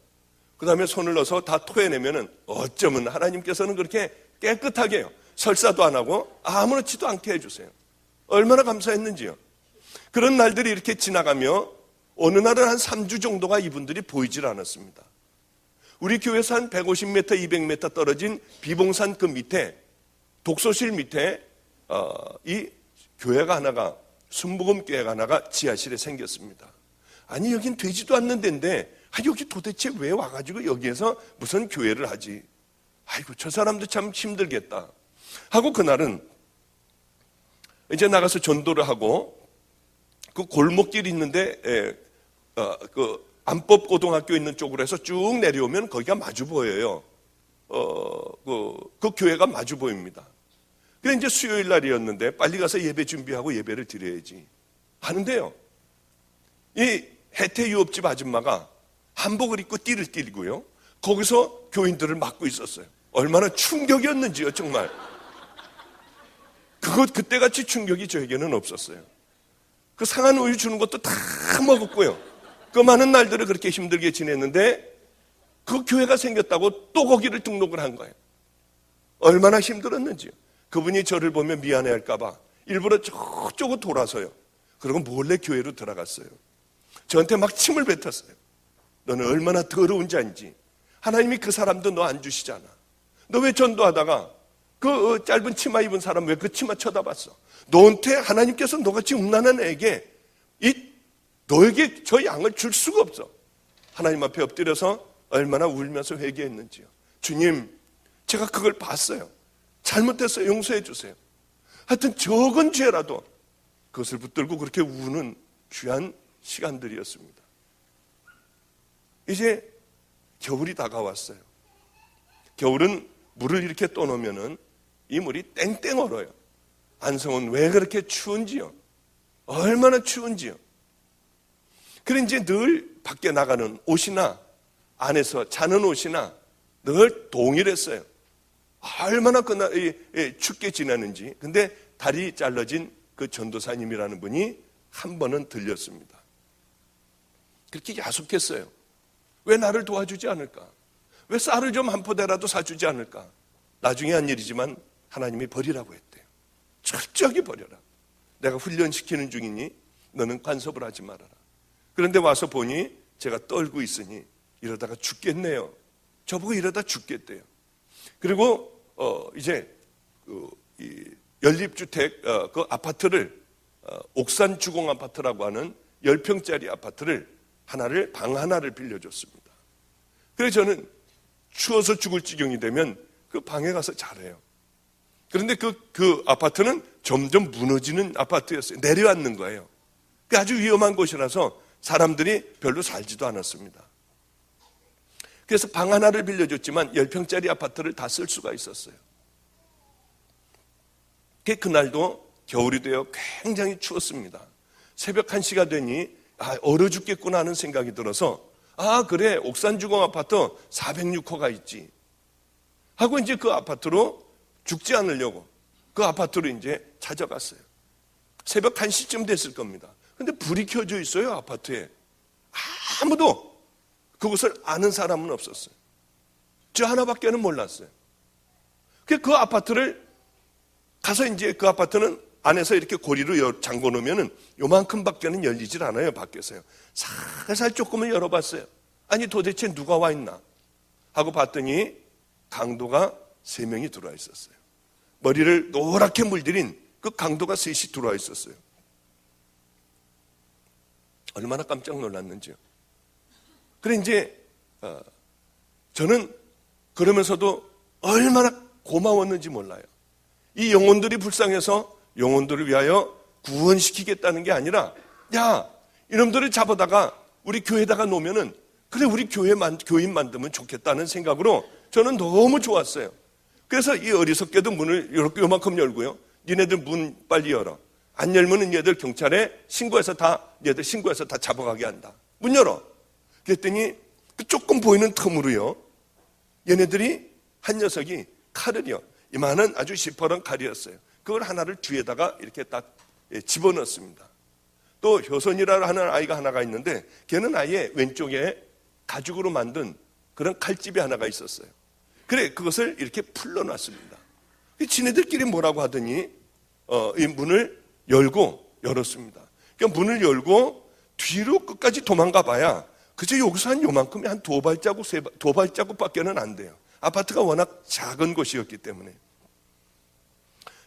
그 다음에 손을 넣어서 다 토해내면은 어쩌면 하나님께서는 그렇게 깨끗하게 해요. 설사도 안 하고 아무렇지도 않게 해주세요. 얼마나 감사했는지요. 그런 날들이 이렇게 지나가며 어느 날은 한 3주 정도가 이분들이 보이질 않았습니다. 우리 교회에서 한 150m, 200m 떨어진 비봉산 그 밑에 독서실 밑에 이 교회가 하나가, 순복음 교회가 하나가 지하실에 생겼습니다. 아니 여긴 되지도 않는 데인데 여기 도대체 왜 와가지고 여기에서 무슨 교회를 하지? 아이고 저 사람도 참 힘들겠다 하고 그날은 이제 나가서 전도를 하고 그 골목길이 있는데 그 안법고등학교 있는 쪽으로 해서 쭉 내려오면 거기가 마주 보여요. 그 교회가 마주 보입니다. 그래 이제 수요일 날이었는데 빨리 가서 예배 준비하고 예배를 드려야지 하는데요. 이 혜태 유업집 아줌마가 한복을 입고 띠를 띠고요. 거기서 교인들을 맡고 있었어요. 얼마나 충격이었는지요, 정말. 그때같이 충격이 저에게는 없었어요. 그 상한 우유 주는 것도 다 먹었고요. 그 많은 날들을 그렇게 힘들게 지냈는데 그 교회가 생겼다고 또 거기를 등록을 한 거예요. 얼마나 힘들었는지요. 그분이 저를 보면 미안해할까 봐 일부러 저쪽으로 돌아서요. 그리고 몰래 교회로 들어갔어요. 저한테 막 침을 뱉었어요. 너는 얼마나 더러운 자인지. 하나님이 그 사람도 너 안 주시잖아. 너 왜 전도하다가 그 짧은 치마 입은 사람 왜 그 치마 쳐다봤어? 너한테 하나님께서 너같이 음란한 애에게 너에게 저 양을 줄 수가 없어. 하나님 앞에 엎드려서 얼마나 울면서 회개했는지요. 주님, 제가 그걸 봤어요. 잘못했어요. 용서해 주세요. 하여튼 적은 죄라도 그것을 붙들고 그렇게 우는 귀한 시간들이었습니다. 이제 겨울이 다가왔어요. 겨울은 물을 이렇게 떠놓으면은 이 물이 땡땡 얼어요. 안성은 왜 그렇게 추운지요? 얼마나 추운지요? 그래 이제 늘 밖에 나가는 옷이나 안에서 자는 옷이나 늘 동일했어요. 얼마나 그날 춥게 지내는지. 근데 다리 잘라진 그 전도사님이라는 분이 한 번은 들렸습니다. 그렇게 야속했어요. 왜 나를 도와주지 않을까? 왜 쌀을 좀 한 포대라도 사주지 않을까? 나중에 한 일이지만 하나님이 버리라고 했대요. 철저하게 버려라. 내가 훈련시키는 중이니 너는 간섭을 하지 말아라. 그런데 와서 보니 제가 떨고 있으니 이러다가 죽겠네요. 저보고 이러다 죽겠대요. 그리고 이제 이 연립주택 그 아파트를 옥산 주공 아파트라고 하는 10평짜리 아파트를 방 하나를 빌려줬습니다. 그래서 저는 추워서 죽을 지경이 되면 그 방에 가서 자래요. 그런데 그 아파트는 점점 무너지는 아파트였어요. 내려앉는 거예요. 아주 위험한 곳이라서 사람들이 별로 살지도 않았습니다. 그래서 방 하나를 빌려줬지만 10평짜리 아파트를 다 쓸 수가 있었어요. 그날도 겨울이 되어 굉장히 추웠습니다. 새벽 1시가 되니 얼어 죽겠구나 하는 생각이 들어서 그래 옥산주공 아파트 406호가 있지 하고 이제 그 아파트로 죽지 않으려고 그 아파트로 이제 찾아갔어요. 새벽 1시쯤 됐을 겁니다. 근데 불이 켜져 있어요. 아파트에. 아무도 그것을 아는 사람은 없었어요. 저 하나밖에는 몰랐어요. 그 아파트를 가서 이제 그 아파트는 안에서 이렇게 고리로 잠궈 놓으면은 요만큼 밖에는 열리질 않아요. 밖에서요. 살살 조금은 열어봤어요. 아니 도대체 누가 와 있나 하고 봤더니 강도가 3명이 들어와 있었어요. 머리를 노랗게 물들인 그 강도가 3이 들어와 있었어요. 얼마나 깜짝 놀랐는지요. 그래 이제 저는 그러면서도 얼마나 고마웠는지 몰라요. 이 영혼들이 불쌍해서 영혼들을 위하여 구원시키겠다는 게 아니라 야 이놈들을 잡아다가 우리 교회에다가 놓으면은 그래, 우리 교인 만들면 좋겠다는 생각으로 저는 너무 좋았어요. 그래서 이 어리석게도 문을 이렇게 요만큼 열고요. 니네들 문 빨리 열어. 안 열면은 얘들 경찰에 얘들 신고해서 다 잡아가게 한다. 문 열어. 그랬더니 그 조금 보이는 틈으로요. 얘네들이 한 녀석이 칼을요. 이만한 아주 시퍼런 칼이었어요. 그걸 하나를 뒤에다가 이렇게 딱 집어넣습니다. 또 효선이라 하는 아이가 하나가 있는데 걔는 아예 왼쪽에 가죽으로 만든 그런 칼집이 하나가 있었어요. 그래, 그것을 이렇게 풀러놨습니다. 지네들끼리 뭐라고 하더니 이 문을 열었습니다. 그러니까 문을 열고 뒤로 끝까지 도망가 봐야 그저 여기서 한 요만큼이 한 두 발자국밖에는 안 돼요. 아파트가 워낙 작은 곳이었기 때문에.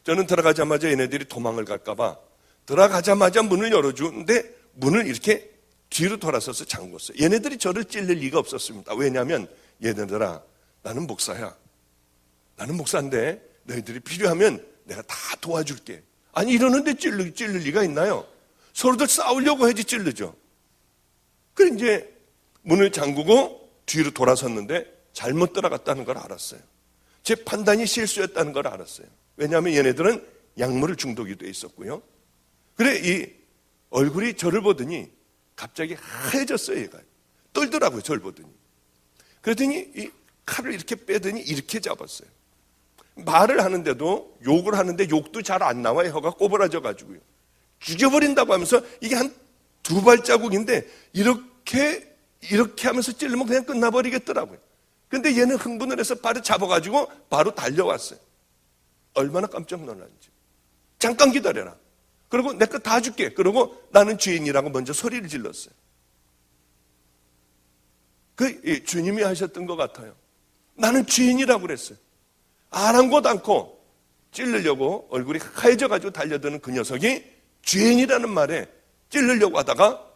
저는 들어가자마자 얘네들이 도망을 갈까봐 들어가자마자 문을 열어주는데 문을 이렇게 뒤로 돌아서서 잠궜어요. 얘네들이 저를 찔릴 리가 없었습니다. 왜냐하면 얘네들아, 나는 목사야. 나는 목사인데 너희들이 필요하면 내가 다 도와줄게. 아니, 이러는데 찔릴 리가 있나요? 서로들 싸우려고 해야지 찔르죠. 그래, 이제 문을 잠그고 뒤로 돌아섰는데 잘못 들어갔다는 걸 알았어요. 제 판단이 실수였다는 걸 알았어요. 왜냐하면 얘네들은 약물 중독이 돼 있었고요. 그래, 이 얼굴이 저를 보더니 갑자기 하얘졌어요. 얘가 떨더라고요. 저를 보더니. 그랬더니 이 칼을 이렇게 빼더니 이렇게 잡았어요. 말을 하는데도, 욕을 하는데 욕도 잘 안 나와요. 혀가 꼬부라져 가지고요. 죽여버린다고 하면서 이게 한 두 발자국인데 이렇게 하면서 찔르면 그냥 끝나버리겠더라고요. 근데 얘는 흥분을 해서 바로 잡아가지고 바로 달려왔어요. 얼마나 깜짝 놀랐는지. 잠깐 기다려라. 그리고 내 거 다 줄게. 그리고 나는 주인이라고 먼저 소리를 질렀어요. 주님이 하셨던 것 같아요. 나는 주인이라고 그랬어요. 아랑곳 않고 찔르려고 얼굴이 하얘져가지고 달려드는 그 녀석이 주인이라는 말에 찔르려고 하다가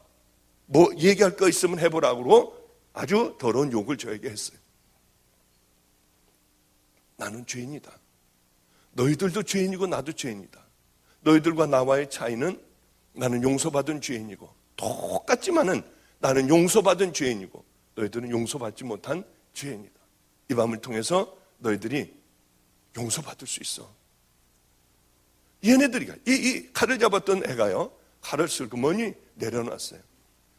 뭐 얘기할 거 있으면 해보라고 아주 더러운 욕을 저에게 했어요. 나는 죄인이다. 너희들도 죄인이고 나도 죄인이다. 너희들과 나와의 차이는 나는 용서받은 죄인이고 똑같지만은 나는 용서받은 죄인이고 너희들은 용서받지 못한 죄인이다. 이 밤을 통해서 너희들이 용서받을 수 있어. 얘네들이 이 칼을 잡았던 애가요, 칼을 슬그머니 내려놨어요.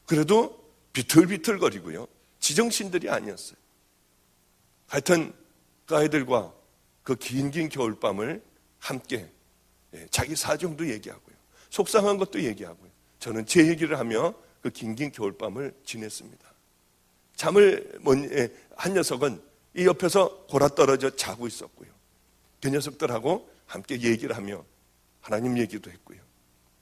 그래도 비틀비틀거리고요, 지정신들이 아니었어요. 하여튼 그 아이들과 그 긴 겨울밤을 함께 자기 사정도 얘기하고요, 속상한 것도 얘기하고요, 저는 제 얘기를 하며 그 긴 겨울밤을 지냈습니다. 한 녀석은 이 옆에서 골아떨어져 자고 있었고요, 그 녀석들하고 함께 얘기를 하며 하나님 얘기도 했고요,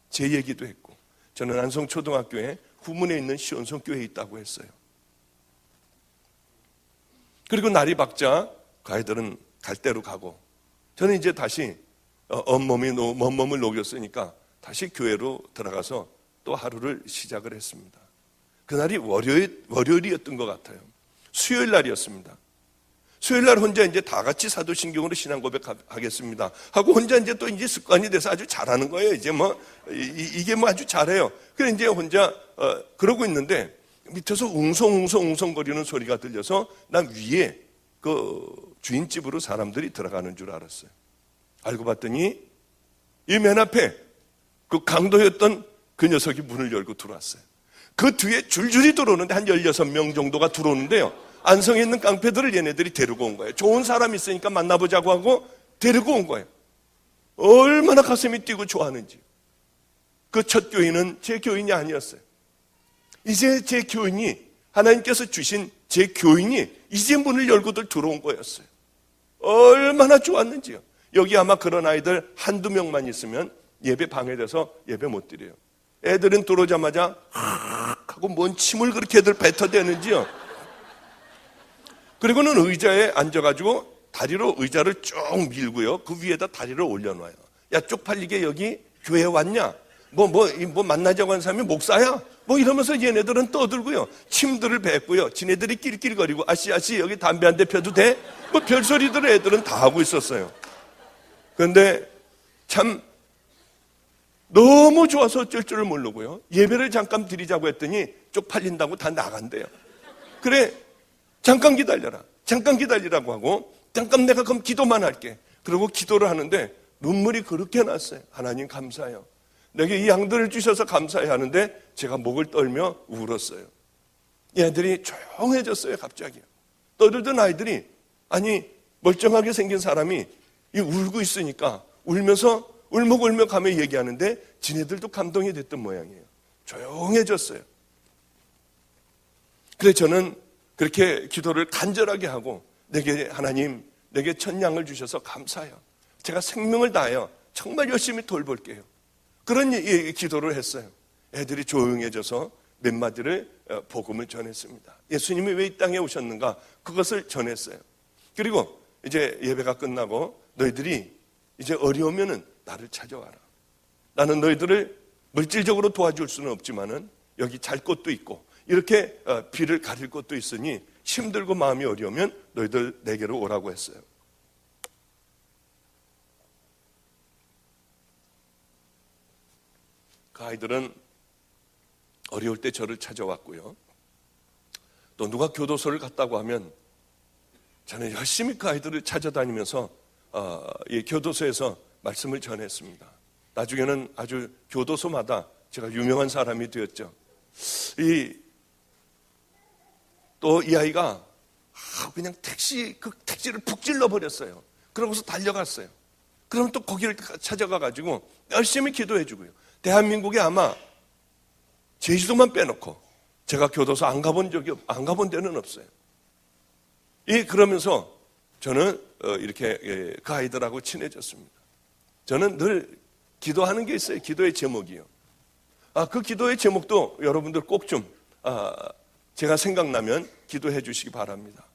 제 얘기도 했고, 저는 안성초등학교에 후문에 있는 시온성교회에 있다고 했어요. 그리고 날이 밝자 그 아이들은 갈 대로 가고, 저는 이제 다시 온몸을 녹였으니까 다시 교회로 들어가서 또 하루를 시작을 했습니다. 그날이 월요일이었던 것 같아요. 수요일 날이었습니다. 수요일 날 혼자 이제 다 같이 사도신경으로 신앙 고백하겠습니다 하고 혼자 이제 또 이제 습관이 돼서 아주 잘하는 거예요. 이제 이게 아주 잘해요. 그래 이제 혼자 그러고 있는데 밑에서 웅성거리는 소리가 들려서 난 위에 그 주인집으로 사람들이 들어가는 줄 알았어요. 알고 봤더니 이 맨 앞에 그 강도였던 그 녀석이 문을 열고 들어왔어요. 그 뒤에 줄줄이 들어오는데 한 16명 정도가 들어오는데요, 안성에 있는 깡패들을 얘네들이 데리고 온 거예요. 좋은 사람 있으니까 만나보자고 하고 데리고 온 거예요. 얼마나 가슴이 뛰고 좋아하는지. 그 첫 교인은 제 교인이 아니었어요. 이제 제 교인이, 하나님께서 주신 제 교인이 이제 문을 열고들 들어온 거였어요. 얼마나 좋았는지요. 여기 아마 그런 아이들 한두 명만 있으면 예배 방해돼서 예배 못 드려요. 애들은 들어오자마자 하고 뭔 침을 그렇게 애들 뱉어대는지요. 그리고는 의자에 앉아가지고 다리로 의자를 쭉 밀고요, 그 위에다 다리를 올려놔요. 야, 쪽팔리게 여기 교회 왔냐? 뭐 만나자고 하는 사람이 목사야? 이러면서 얘네들은 떠들고요, 침들을 뱉고요, 지네들이 낄낄거리고 아씨 여기 담배 한 대 펴도 돼? 별소리들을 애들은 다 하고 있었어요. 그런데 참 너무 좋아서 어쩔 줄을 모르고요, 예배를 잠깐 드리자고 했더니 쪽팔린다고 다 나간대요. 그래, 잠깐 기다려라. 잠깐 기다리라고 하고, 잠깐 내가 그럼 기도만 할게. 그러고 기도를 하는데 눈물이 그렇게 났어요. 하나님 감사해요. 내게 이 양들을 주셔서 감사해야 하는데 제가 목을 떨며 울었어요. 얘들이 조용해졌어요. 갑자기. 떠들던 아이들이, 아니 멀쩡하게 생긴 사람이 울고 있으니까 울면서 울먹울먹 하며 얘기하는데 지네들도 감동이 됐던 모양이에요. 조용해졌어요. 그래서 저는 그렇게 기도를 간절하게 하고, 내게 하나님, 내게 첫 양을 주셔서 감사해요. 제가 생명을 다하여 정말 열심히 돌볼게요. 그런 기도를 했어요. 애들이 조용해져서 몇 마디를 복음을 전했습니다. 예수님이 왜 이 땅에 오셨는가, 그것을 전했어요. 그리고 이제 예배가 끝나고, 너희들이 이제 어려우면은 나를 찾아와라. 나는 너희들을 물질적으로 도와줄 수는 없지만은 여기 잘 곳도 있고 이렇게 비를 가릴 곳도 있으니 힘들고 마음이 어려우면 너희들 내게로 오라고 했어요. 그 아이들은 어려울 때 저를 찾아왔고요. 또 누가 교도소를 갔다고 하면 저는 열심히 그 아이들을 찾아다니면서 이 교도소에서 말씀을 전했습니다. 나중에는 아주 교도소마다 제가 유명한 사람이 되었죠. 또 이 아이가 그냥 그 택시를 푹 찔러버렸어요. 그러고서 달려갔어요. 그럼 또 거기를 찾아가가지고 열심히 기도해 주고요. 대한민국에 아마 제주도만 빼놓고 제가 교도소 안 가본 데는 없어요. 그러면서 저는 이렇게 그 아이들하고 친해졌습니다. 저는 늘 기도하는 게 있어요. 기도의 제목이요. 그 기도의 제목도 여러분들 꼭 좀 제가 생각나면 기도해 주시기 바랍니다.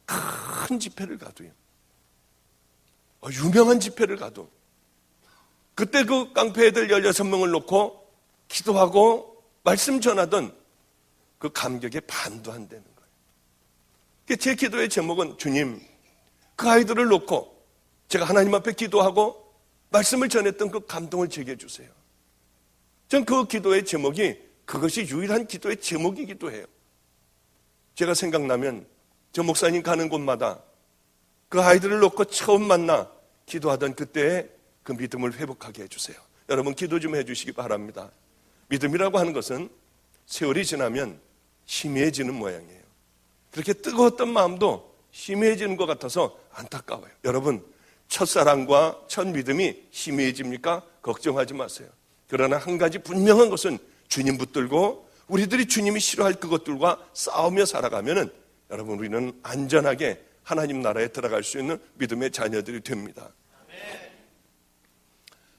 큰 집회를 가도요. 유명한 집회를 가도 그때 그 깡패 애들 16명을 놓고 기도하고 말씀 전하던 그 감격에 반도 안 되는 거예요. 제 기도의 제목은, 주님, 그 아이들을 놓고 제가 하나님 앞에 기도하고 말씀을 전했던 그 감동을 제게 해주세요. 전 그 기도의 제목이, 그것이 유일한 기도의 제목이기도 해요. 제가 생각나면 저 목사님 가는 곳마다 그 아이들을 놓고 처음 만나 기도하던 그때의 그 믿음을 회복하게 해주세요. 여러분 기도 좀 해주시기 바랍니다. 믿음이라고 하는 것은 세월이 지나면 희미해지는 모양이에요. 그렇게 뜨거웠던 마음도 희미해지는 것 같아서 안타까워요. 여러분, 첫사랑과 첫 믿음이 희미해집니까? 걱정하지 마세요. 그러나 한 가지 분명한 것은, 주님 붙들고 우리들이 주님이 싫어할 그것들과 싸우며 살아가면은 여러분, 우리는 안전하게 하나님 나라에 들어갈 수 있는 믿음의 자녀들이 됩니다.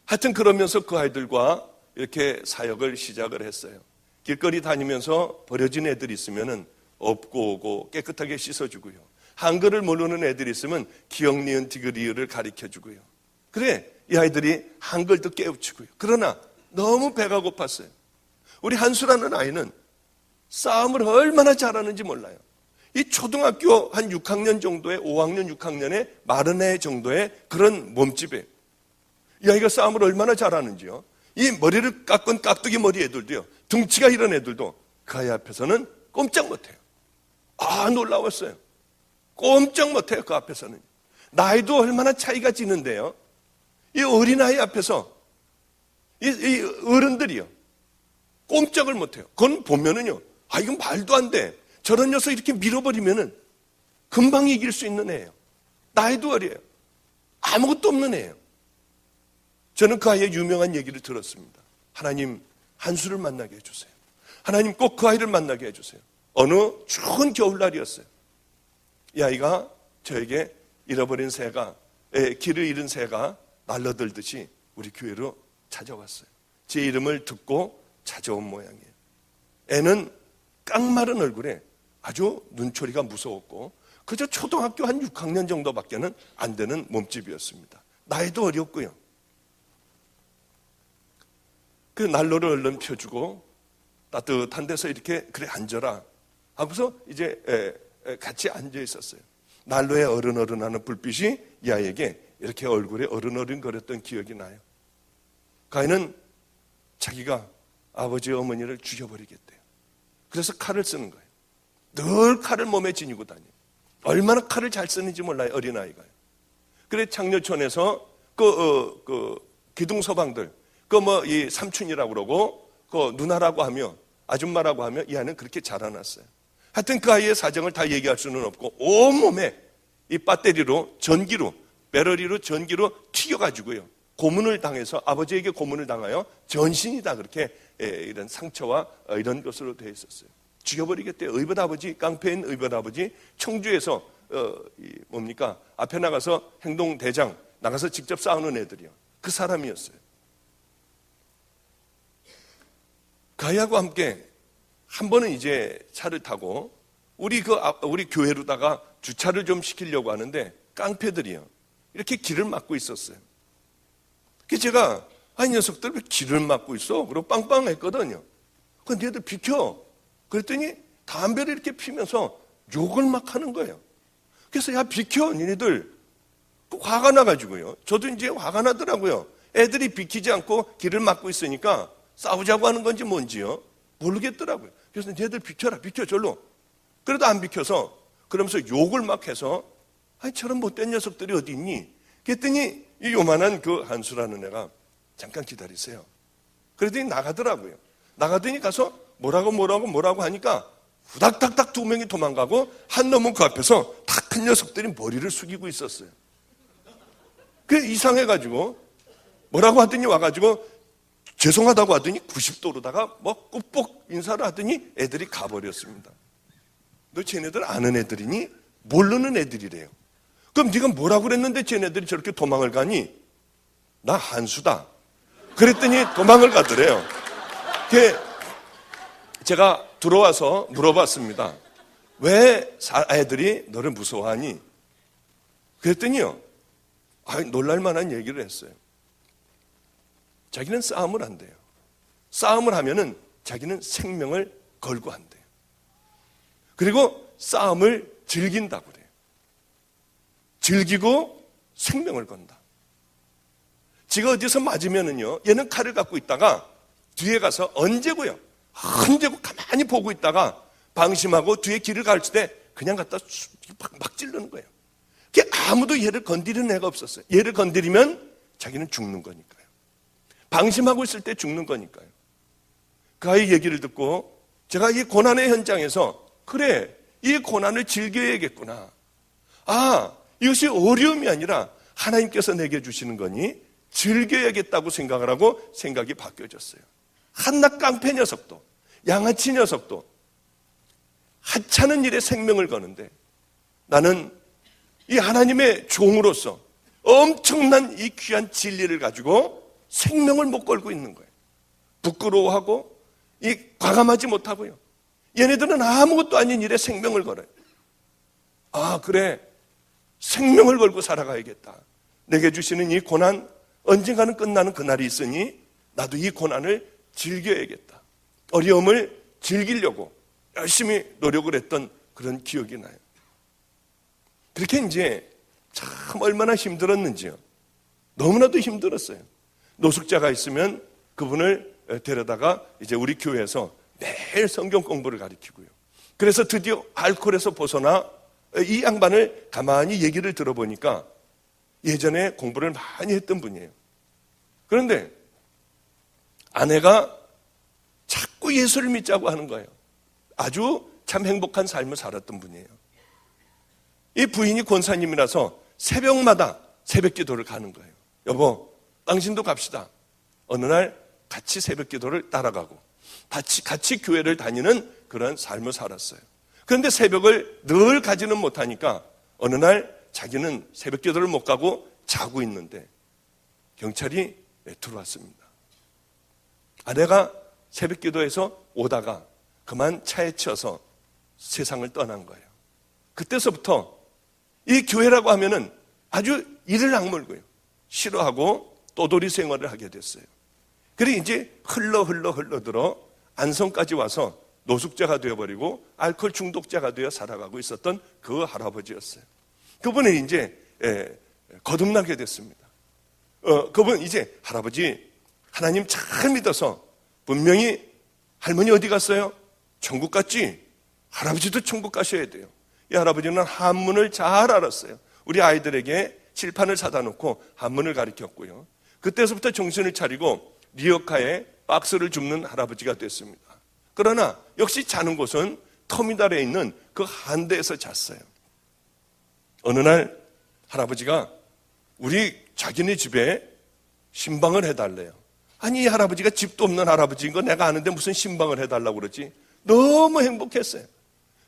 하여튼 그러면서 그 아이들과 이렇게 사역을 시작을 했어요. 길거리 다니면서 버려진 애들이 있으면은 업고 오고 깨끗하게 씻어주고요. 한글을 모르는 애들이 있으면 기역, 니은, 디귿을 가르쳐주고요. 그래, 이 아이들이 한글도 깨우치고요. 그러나 너무 배가 고팠어요. 우리 한수라는 아이는 싸움을 얼마나 잘하는지 몰라요. 이 초등학교 한 6학년 정도의, 5학년, 6학년의 마른 애 정도의 그런 몸집에 이 아이가 싸움을 얼마나 잘하는지요. 이 머리를 깎은 깍두기 머리 애들도요, 등치가 이런 애들도 그 아이 앞에서는 꼼짝 못해요. 놀라웠어요. 꼼짝 못해요. 그 앞에서는. 나이도 얼마나 차이가 지는데요, 이 어린아이 앞에서 이 어른들이요, 꼼짝을 못해요. 그건 보면은요, 이건 말도 안 돼. 저런 녀석 이렇게 밀어버리면은 금방 이길 수 있는 애예요. 나이도 어려요. 아무것도 없는 애예요. 저는 그 아이의 유명한 얘기를 들었습니다. 하나님, 한수를 만나게 해주세요. 하나님, 꼭 그 아이를 만나게 해주세요. 어느 추운 겨울날이었어요. 이 아이가 저에게 잃어버린 새가, 길을 잃은 새가 날려들듯이 우리 교회로 찾아왔어요. 제 이름을 듣고 찾아온 모양이에요. 애는 깡마른 얼굴에 아주 눈초리가 무서웠고 그저 초등학교 한 6학년 정도밖에는 안 되는 몸집이었습니다. 나이도 어렸고요. 그 난로를 얼른 펴주고 따뜻한 데서 이렇게 그래 앉아라 하고서 이제 같이 앉아 있었어요. 난로에 어른어른하는 불빛이 이 아이에게 이렇게 얼굴에 어른어른 거렸던 기억이 나요. 그 아이는 자기가 아버지 어머니를 죽여버리겠대요. 그래서 칼을 쓰는 거예요. 늘 칼을 몸에 지니고 다녀요. 얼마나 칼을 잘 쓰는지 몰라요, 어린아이가요. 그래 장려촌에서 기둥서방들, 이 삼촌이라고 그러고, 누나라고 하며, 아줌마라고 하며, 이 아이는 그렇게 자라났어요. 하여튼 그 아이의 사정을 다 얘기할 수는 없고, 온몸에 이 배터리로, 전기로, 배터리로, 전기로 튀겨가지고요. 고문을 당해서, 아버지에게 고문을 당하여 전신이 다 그렇게 이런 상처와 이런 것으로 되어 있었어요. 죽여버리겠대요. 의붓 아버지, 깡패인 의붓 아버지, 청주에서, 앞에 나가서 행동대장, 나가서 직접 싸우는 애들이요. 그 사람이었어요. 그 아이하고 함께 한 번은 이제 차를 타고 우리 교회로다가 주차를 좀 시키려고 하는데 깡패들이요. 이렇게 길을 막고 있었어요. 그래서 제가 이 녀석들 왜 길을 막고 있어? 그리고 빵빵했거든요. 근데 얘들 비켜. 그랬더니 담배를 이렇게 피면서 욕을 막 하는 거예요. 그래서 야 비켜 니네들. 화가 나가지고요. 저도 이제 화가 나더라고요. 애들이 비키지 않고 길을 막고 있으니까 싸우자고 하는 건지 뭔지요. 모르겠더라고요. 그래서 얘들 비켜라, 비켜 절로. 그래도 안 비켜서 그러면서 욕을 막 해서 저런 못된 녀석들이 어디 있니? 그랬더니 이 요만한 그 한수라는 애가 잠깐 기다리세요. 그랬더니 나가더라고요. 나가더니 가서 뭐라고 하니까 후닥닥닥 두 명이 도망가고 한 놈은 그 앞에서 다 큰 녀석들이 머리를 숙이고 있었어요. 그게 이상해가지고 뭐라고 하더니 와가지고 죄송하다고 하더니 90도로다가 꾹꾹 인사를 하더니 애들이 가버렸습니다. 너 쟤네들 아는 애들이니? 모르는 애들이래요. 그럼 네가 뭐라고 그랬는데 쟤네들이 저렇게 도망을 가니? 나 한수다. 그랬더니 도망을 가더래요. 제가 들어와서 물어봤습니다. 왜 애들이 너를 무서워하니? 그랬더니요. 놀랄만한 얘기를 했어요. 자기는 싸움을 한대요. 싸움을 하면은 자기는 생명을 걸고 한대요. 그리고 싸움을 즐긴다고 그래요. 즐기고 생명을 건다. 지가 어디서 맞으면은요, 얘는 칼을 갖고 있다가 뒤에 가서 언제고요? 언제고 가만히 보고 있다가 방심하고 뒤에 길을 가르칠 때 그냥 갖다 막 찌르는 거예요. 아무도 얘를 건드리는 애가 없었어요. 얘를 건드리면 자기는 죽는 거니까요. 방심하고 있을 때 죽는 거니까요. 그 아이 얘기를 듣고 제가 이 고난의 현장에서 그래, 이 고난을 즐겨야겠구나. 이것이 어려움이 아니라 하나님께서 내게 주시는 거니 즐겨야겠다고 생각을 하고 생각이 바뀌어졌어요. 한낱 깡패 녀석도, 양아치 녀석도 하찮은 일에 생명을 거는데 나는 이 하나님의 종으로서 엄청난 이 귀한 진리를 가지고 생명을 못 걸고 있는 거예요. 부끄러워하고 과감하지 못하고요. 얘네들은 아무것도 아닌 일에 생명을 걸어요. 그래, 생명을 걸고 살아가야겠다. 내게 주시는 이 고난 언젠가는 끝나는 그날이 있으니 나도 이 고난을 즐겨야겠다. 어려움을 즐기려고 열심히 노력을 했던 그런 기억이 나요. 그렇게 이제 참 얼마나 힘들었는지요. 너무나도 힘들었어요. 노숙자가 있으면 그분을 데려다가 이제 우리 교회에서 매일 성경 공부를 가르치고요. 그래서 드디어 알코올에서 벗어나 이 양반을 가만히 얘기를 들어보니까 예전에 공부를 많이 했던 분이에요. 그런데 아내가 자꾸 예수를 믿자고 하는 거예요. 아주 참 행복한 삶을 살았던 분이에요. 이 부인이 권사님이라서 새벽마다 새벽 기도를 가는 거예요. 여보, 당신도 갑시다. 어느 날 같이 새벽 기도를 따라가고 같이 교회를 다니는 그런 삶을 살았어요. 그런데 새벽을 늘 가지는 못하니까 어느 날 자기는 새벽 기도를 못 가고 자고 있는데 경찰이 들어왔습니다. 아내가 새벽 기도에서 오다가 그만 차에 치여서 세상을 떠난 거예요. 그때서부터 이 교회라고 하면은 아주 이를 악물고요. 싫어하고 떠돌이 생활을 하게 됐어요. 그리고 이제 흘러 들어 안성까지 와서 노숙자가 되어버리고 알코올 중독자가 되어 살아가고 있었던 그 할아버지였어요. 그분은 이제 거듭나게 됐습니다. 그분 이제 할아버지 하나님 잘 믿어서 분명히 할머니 어디 갔어요? 천국 갔지? 할아버지도 천국 가셔야 돼요. 이 할아버지는 한문을 잘 알았어요. 우리 아이들에게 칠판을 사다 놓고 한문을 가르쳤고요. 그때서부터 정신을 차리고 리어카에 박스를 줍는 할아버지가 됐습니다. 그러나 역시 자는 곳은 터미널에 있는 그 한대에서 잤어요. 어느 날 할아버지가 자기네 집에 신방을 해달래요. 아니, 이 할아버지가 집도 없는 할아버지인 거 내가 아는데 무슨 신방을 해달라고 그러지? 너무 행복했어요.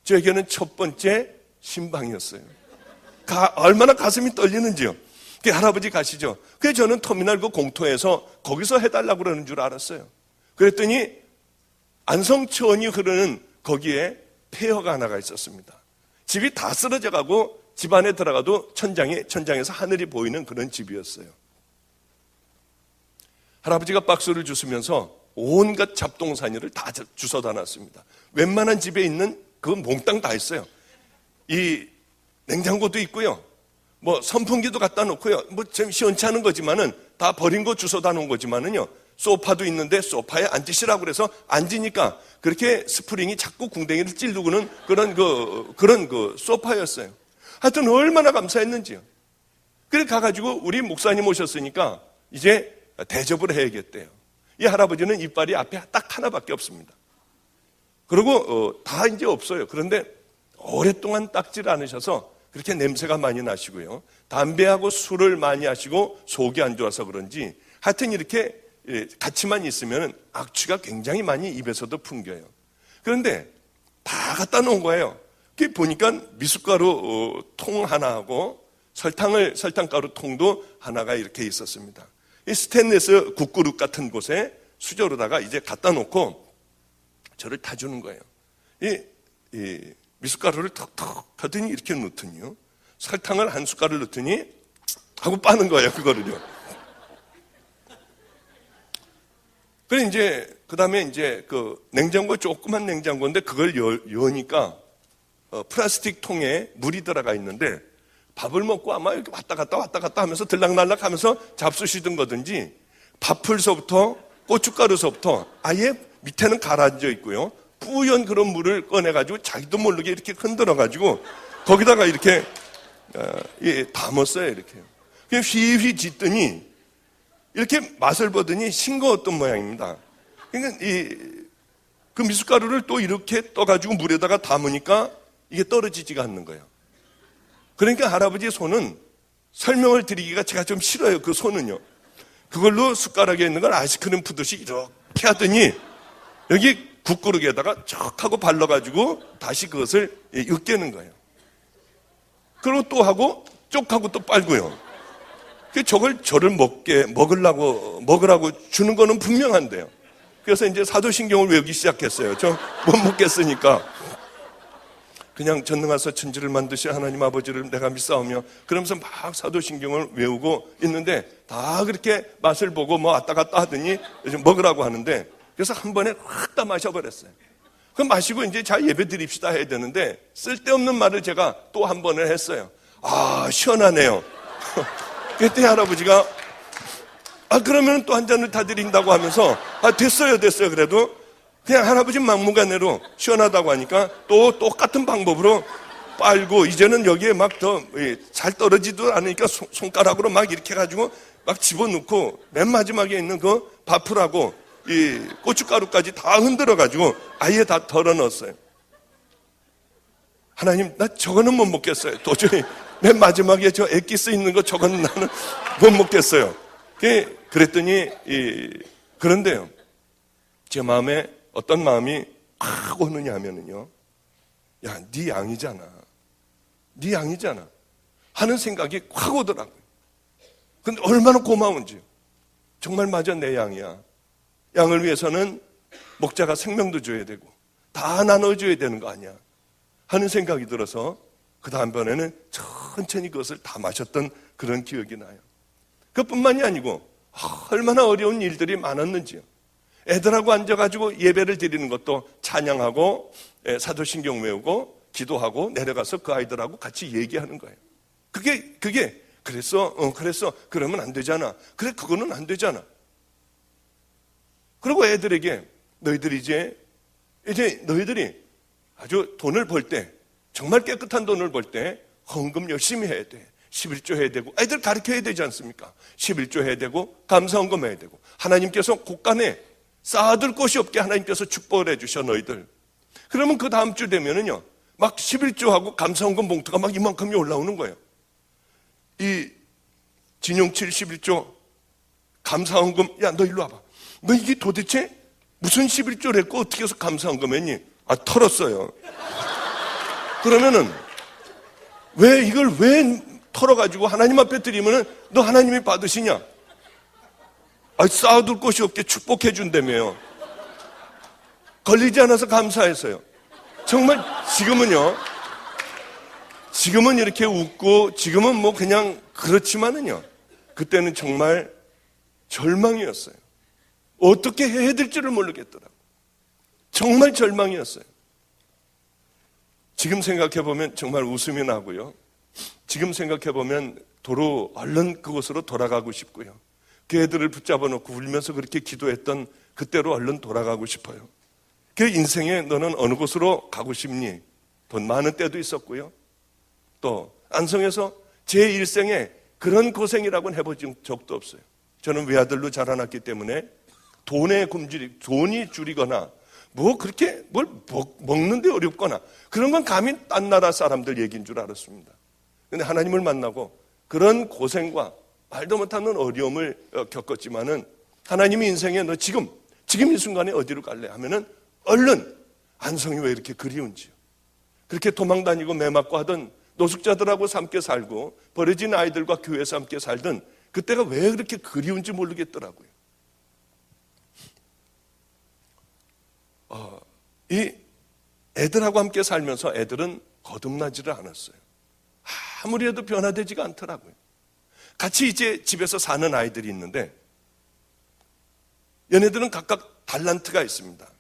저에게는 첫 번째 신방이었어요. 얼마나 가슴이 떨리는지요. 할아버지 가시죠. 그래서 저는 터미널 그 공터에서 거기서 해달라고 그러는 줄 알았어요. 그랬더니 안성천이 흐르는 거기에 폐허가 하나가 있었습니다. 집이 다 쓰러져가고 집 안에 들어가도 천장에서 하늘이 보이는 그런 집이었어요. 할아버지가 박수를 주시면서 온갖 잡동사니를 다 주워다 놨습니다. 웬만한 집에 있는 그 몽땅 다 있어요. 이 냉장고도 있고요. 뭐 선풍기도 갖다 놓고요. 뭐 좀 시원찮은 거지만은 다 버린 거 주워다 놓은 거지만은요. 소파도 있는데 소파에 앉으시라고 그래서 앉으니까 그렇게 스프링이 자꾸 궁뎅이를 찌르고는 그런 그 소파였어요. 하여튼 얼마나 감사했는지요. 그래 가가지고 우리 목사님 오셨으니까 이제 대접을 해야겠대요. 이 할아버지는 이빨이 앞에 딱 하나밖에 없습니다. 그리고 다 이제 없어요. 그런데 오랫동안 닦질 않으셔서 그렇게 냄새가 많이 나시고요. 담배하고 술을 많이 하시고 속이 안 좋아서 그런지 하여튼 이렇게 같이만 있으면 악취가 굉장히 많이 입에서도 풍겨요. 그런데 다 갖다 놓은 거예요. 보니까 미숫가루 통 하나하고 설탕가루 통도 하나가 이렇게 있었습니다. 이 스테인리스 국그릇 같은 곳에 수저로다가 이제 갖다 놓고 저를 타주는 거예요. 이 미숫가루를 턱턱 하더니 이렇게 넣더니요. 설탕을 한 숟갈을 넣더니 하고 빠는 거예요, 그거를요. 그래 그 다음에 이제 그 냉장고, 조그만 냉장고인데 그걸 여니까 플라스틱 통에 물이 들어가 있는데 밥을 먹고 아마 이렇게 왔다 갔다 하면서 들락날락 하면서 잡수시던 거든지 밥풀서부터 고춧가루서부터 아예 밑에는 가라앉아 있고요. 뿌연 그런 물을 꺼내가지고 자기도 모르게 이렇게 흔들어가지고 거기다가 이렇게 담았어요. 이렇게. 그냥 휘휘 짓더니 이렇게 맛을 보더니 싱거웠던 모양입니다. 그러니까 그 미숫가루를 또 이렇게 떠가지고 물에다가 담으니까 이게 떨어지지가 않는 거예요. 그러니까 할아버지의 손은 설명을 드리기가 제가 좀 싫어요. 그 손은요. 그걸로 숟가락에 있는 걸 아이스크림 푸듯이 이렇게 하더니 여기 국그릇에다가 쩍 하고 발라가지고 다시 그것을 으깨는 거예요. 그리고 또 하고 쪽 하고 또 빨고요. 저를 먹으라고 주는 거는 분명한데요. 그래서 이제 사도신경을 외우기 시작했어요. 저 못 먹겠으니까. 그냥 전능하사 천지를 만드신 하나님 아버지를 내가 믿사오며 그러면서 막 사도신경을 외우고 있는데 다 그렇게 맛을 보고 뭐 왔다 갔다 하더니 먹으라고 하는데 그래서 한 번에 확 다 마셔버렸어요. 그럼 마시고 이제 자 예배 드립시다 해야 되는데 쓸데없는 말을 제가 또 한 번을 했어요. 아, 시원하네요. 그때 할아버지가 그러면 또 한 잔을 다 드린다고 하면서 됐어요. 그래도 그냥 할아버지 막무가내로 시원하다고 하니까 또 똑같은 방법으로 빨고 이제는 여기에 막 더 잘 떨어지도 않으니까 손가락으로 막 이렇게 해가지고 막 집어넣고 맨 마지막에 있는 그 밥풀하고 이 고춧가루까지 다 흔들어가지고 아예 다 덜어 넣었어요. 하나님, 나 저거는 못 먹겠어요. 도저히 맨 마지막에 저 엑기스 있는 거 저거는 나는 못 먹겠어요. 그랬더니 그런데요. 제 마음에 어떤 마음이 확 오느냐 하면은요. 야, 네 양이잖아. 하는 생각이 확 오더라고요. 근데 얼마나 고마운지요. 정말 맞아, 내 양이야. 양을 위해서는 목자가 생명도 줘야 되고 다 나눠줘야 되는 거 아니야 하는 생각이 들어서 그 다음번에는 천천히 그것을 다 마셨던 그런 기억이 나요. 그뿐만이 아니고 얼마나 어려운 일들이 많았는지요. 애들하고 앉아가지고 예배를 드리는 것도 찬양하고 사도신경 외우고 기도하고 내려가서 그 아이들하고 같이 얘기하는 거예요. 그게 그랬어 그러면 안 되잖아. 그래, 그거는 안 되잖아. 그리고 애들에게 너희들이 이제 이제 너희들이 아주 돈을 벌 때, 정말 깨끗한 돈을 벌 때 헌금 열심히 해야 돼. 11조 해야 되고, 아이들 가르쳐야 되지 않습니까? 11조 해야 되고, 감사헌금 해야 되고, 하나님께서 곳간에 쌓아둘 곳이 없게 하나님께서 축복을 해주셔, 너희들. 그러면 그 다음 주 되면은요, 막 11조하고 감사헌금 봉투가 막 이만큼이 올라오는 거예요. 이 진용칠 11조 감사헌금, 야, 너 일로 와봐. 너 이게 도대체 무슨 11조를 했고 어떻게 해서 감사헌금 했니? 아, 털었어요. 그러면은 왜 이걸 왜 털어가지고 하나님 앞에 드리면은 너 하나님이 받으시냐? 아, 쌓아둘 곳이 없게 축복해 준다며요. 걸리지 않아서 감사해서요. 정말 지금은 이렇게 웃고 지금은 뭐 그냥 그렇지만은요, 그때는 정말 절망이었어요. 어떻게 해야 될지를 모르겠더라고요. 정말 절망이었어요. 지금 생각해보면 정말 웃음이 나고요. 지금 생각해보면 도로 얼른 그곳으로 돌아가고 싶고요. 그 애들을 붙잡아 놓고 울면서 그렇게 기도했던 그때로 얼른 돌아가고 싶어요. 그 인생에 너는 어느 곳으로 가고 싶니? 돈 많은 때도 있었고요. 또 안성에서 제 일생에 그런 고생이라고는 해본 적도 없어요. 저는 외아들로 자라났기 때문에 돈이 줄이거나 뭐 그렇게 뭘 먹는데 어렵거나 그런 건 감히 딴 나라 사람들 얘기인 줄 알았습니다. 근데 하나님을 만나고 그런 고생과 말도 못하는 어려움을 겪었지만은 하나님이 인생에 너 지금 이 순간에 어디로 갈래 하면은 얼른 안성이 왜 이렇게 그리운지요. 그렇게 도망다니고 매 맞고 하던 노숙자들하고 함께 살고 버려진 아이들과 교회에서 함께 살던 그때가 왜 그렇게 그리운지 모르겠더라고요. 이 애들하고 함께 살면서 애들은 거듭나지를 않았어요. 아무리 해도 변화되지가 않더라고요. 같이 이제 집에서 사는 아이들이 있는데 얘네들은 각각 달란트가 있습니다.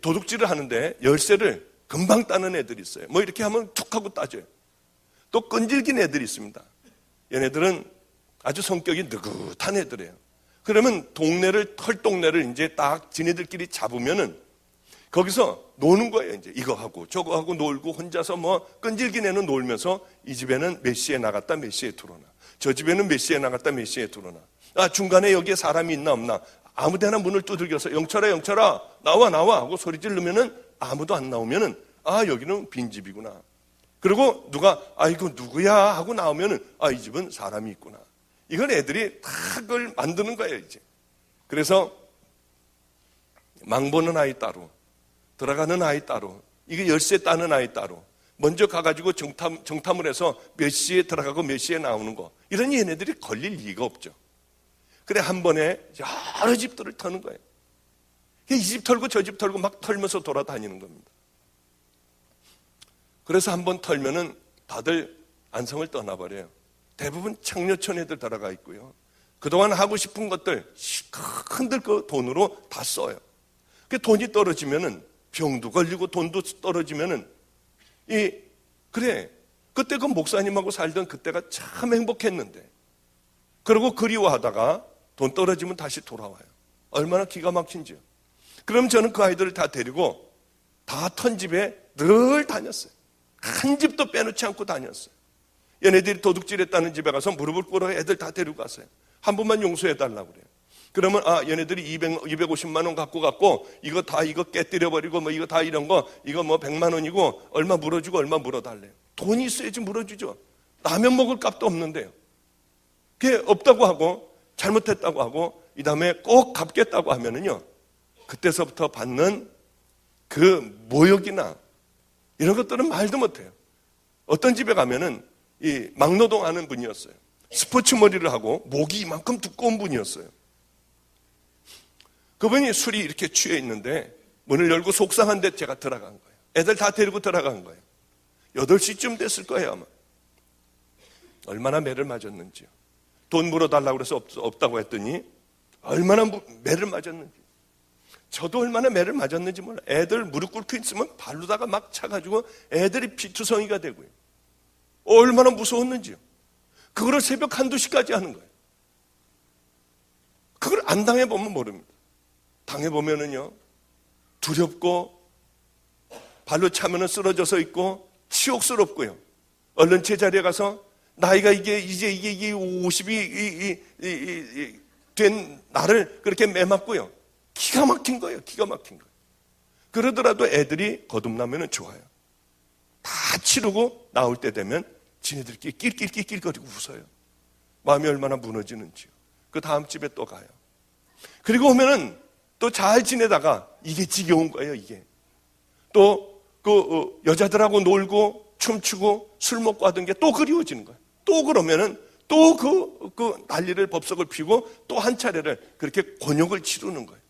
도둑질을 하는데 열쇠를 금방 따는 애들이 있어요. 뭐 이렇게 하면 툭 하고 따져요. 또 끈질긴 애들이 있습니다. 얘네들은 아주 성격이 느긋한 애들이에요. 그러면 털동네를 이제 딱 지네들끼리 잡으면은 거기서 노는 거예요. 이제 이거 하고 저거 하고 놀고 혼자서 뭐 끈질긴 애는 놀면서 이 집에는 몇 시에 나갔다 몇 시에 들어오나, 저 집에는 몇 시에 나갔다 몇 시에 들어오나, 아 중간에 여기에 사람이 있나 없나, 아무데나 문을 두들겨서 영철아 나와 하고 소리 지르면은 아무도 안 나오면은 아 여기는 빈집이구나. 그리고 누가 이거 누구야 하고 나오면은 이 집은 사람이 있구나. 이걸 애들이 다 그걸 만드는 거예요 이제. 그래서 망보는 아이 따로, 들어가는 아이 따로, 이게 열쇠 따는 아이 따로, 먼저 가가지고 정탐을 해서 몇 시에 들어가고 몇 시에 나오는 거, 이런 얘네들이 걸릴 리가 없죠. 그래 한 번에 여러 집들을 터는 거예요. 이 집 털고 저 집 털고 막 털면서 돌아다니는 겁니다. 그래서 한 번 털면은 다들 안성을 떠나버려요. 대부분 창녀촌 애들 들어가 있고요. 그동안 하고 싶은 것들 흔들 그 돈으로 다 써요. 그 돈이 떨어지면은 병도 걸리고 돈도 떨어지면은 그래 그때 그 목사님하고 살던 그때가 참 행복했는데, 그리고 그리워하다가 돈 떨어지면 다시 돌아와요. 얼마나 기가 막힌지요. 그럼 저는 그 아이들을 다 데리고 다 턴 집에 늘 다녔어요. 한 집도 빼놓지 않고 다녔어요. 얘네들이 도둑질했다는 집에 가서 무릎을 꿇어 애들 다 데리고 갔어요. 한 번만 용서해달라고 그래요. 그러면 얘네들이 250만 원 갖고 갔고 이거 깨뜨려버리고 뭐 이거 다 이런 거 이거 뭐 100만 원이고 얼마 물어주고 얼마 물어달래요. 돈이 있어야지 물어주죠. 라면 먹을 값도 없는데요. 그게 없다고 하고 잘못했다고 하고 이 다음에 꼭 갚겠다고 하면은요, 그때서부터 받는 그 모욕이나 이런 것들은 말도 못해요. 어떤 집에 가면은 이 막노동 하는 분이었어요. 스포츠 머리를 하고 목이 이만큼 두꺼운 분이었어요. 그분이 술이 이렇게 취해 있는데 문을 열고 속상한데 제가 들어간 거예요. 애들 다 데리고 들어간 거예요. 8시쯤 됐을 거예요 아마. 얼마나 매를 맞았는지요. 돈 물어달라고 그래서 없다고 했더니 얼마나 매를 맞았는지. 저도 얼마나 매를 맞았는지 몰라요. 애들 무릎 꿇고 있으면 발로다가 막 차가지고 애들이 피투성이가 되고요. 얼마나 무서웠는지요. 그거를 새벽 1~2시까지 하는 거예요. 그걸 안 당해보면 모릅니다. 당해보면은요, 두렵고 발로 차면은 쓰러져서 있고 치욕스럽고요. 얼른 제자리에 가서 나이가 이제 50이 된 나를 그렇게 매맞고요. 기가 막힌 거예요. 기가 막힌 거예요. 그러더라도 애들이 거듭나면 좋아요. 다 치르고 나올 때 되면 지네들끼리 낄낄거리고 웃어요. 마음이 얼마나 무너지는지요. 그 다음 집에 또 가요. 그리고 오면은 또 잘 지내다가 이게 지겨운 거예요. 이게 또 그 여자들하고 놀고 춤추고 술 먹고 하던 게 또 그리워지는 거예요. 또 그러면은 또 그 난리를 법석을 피고 또 한 차례를 그렇게 곤욕을 치르는 거예요.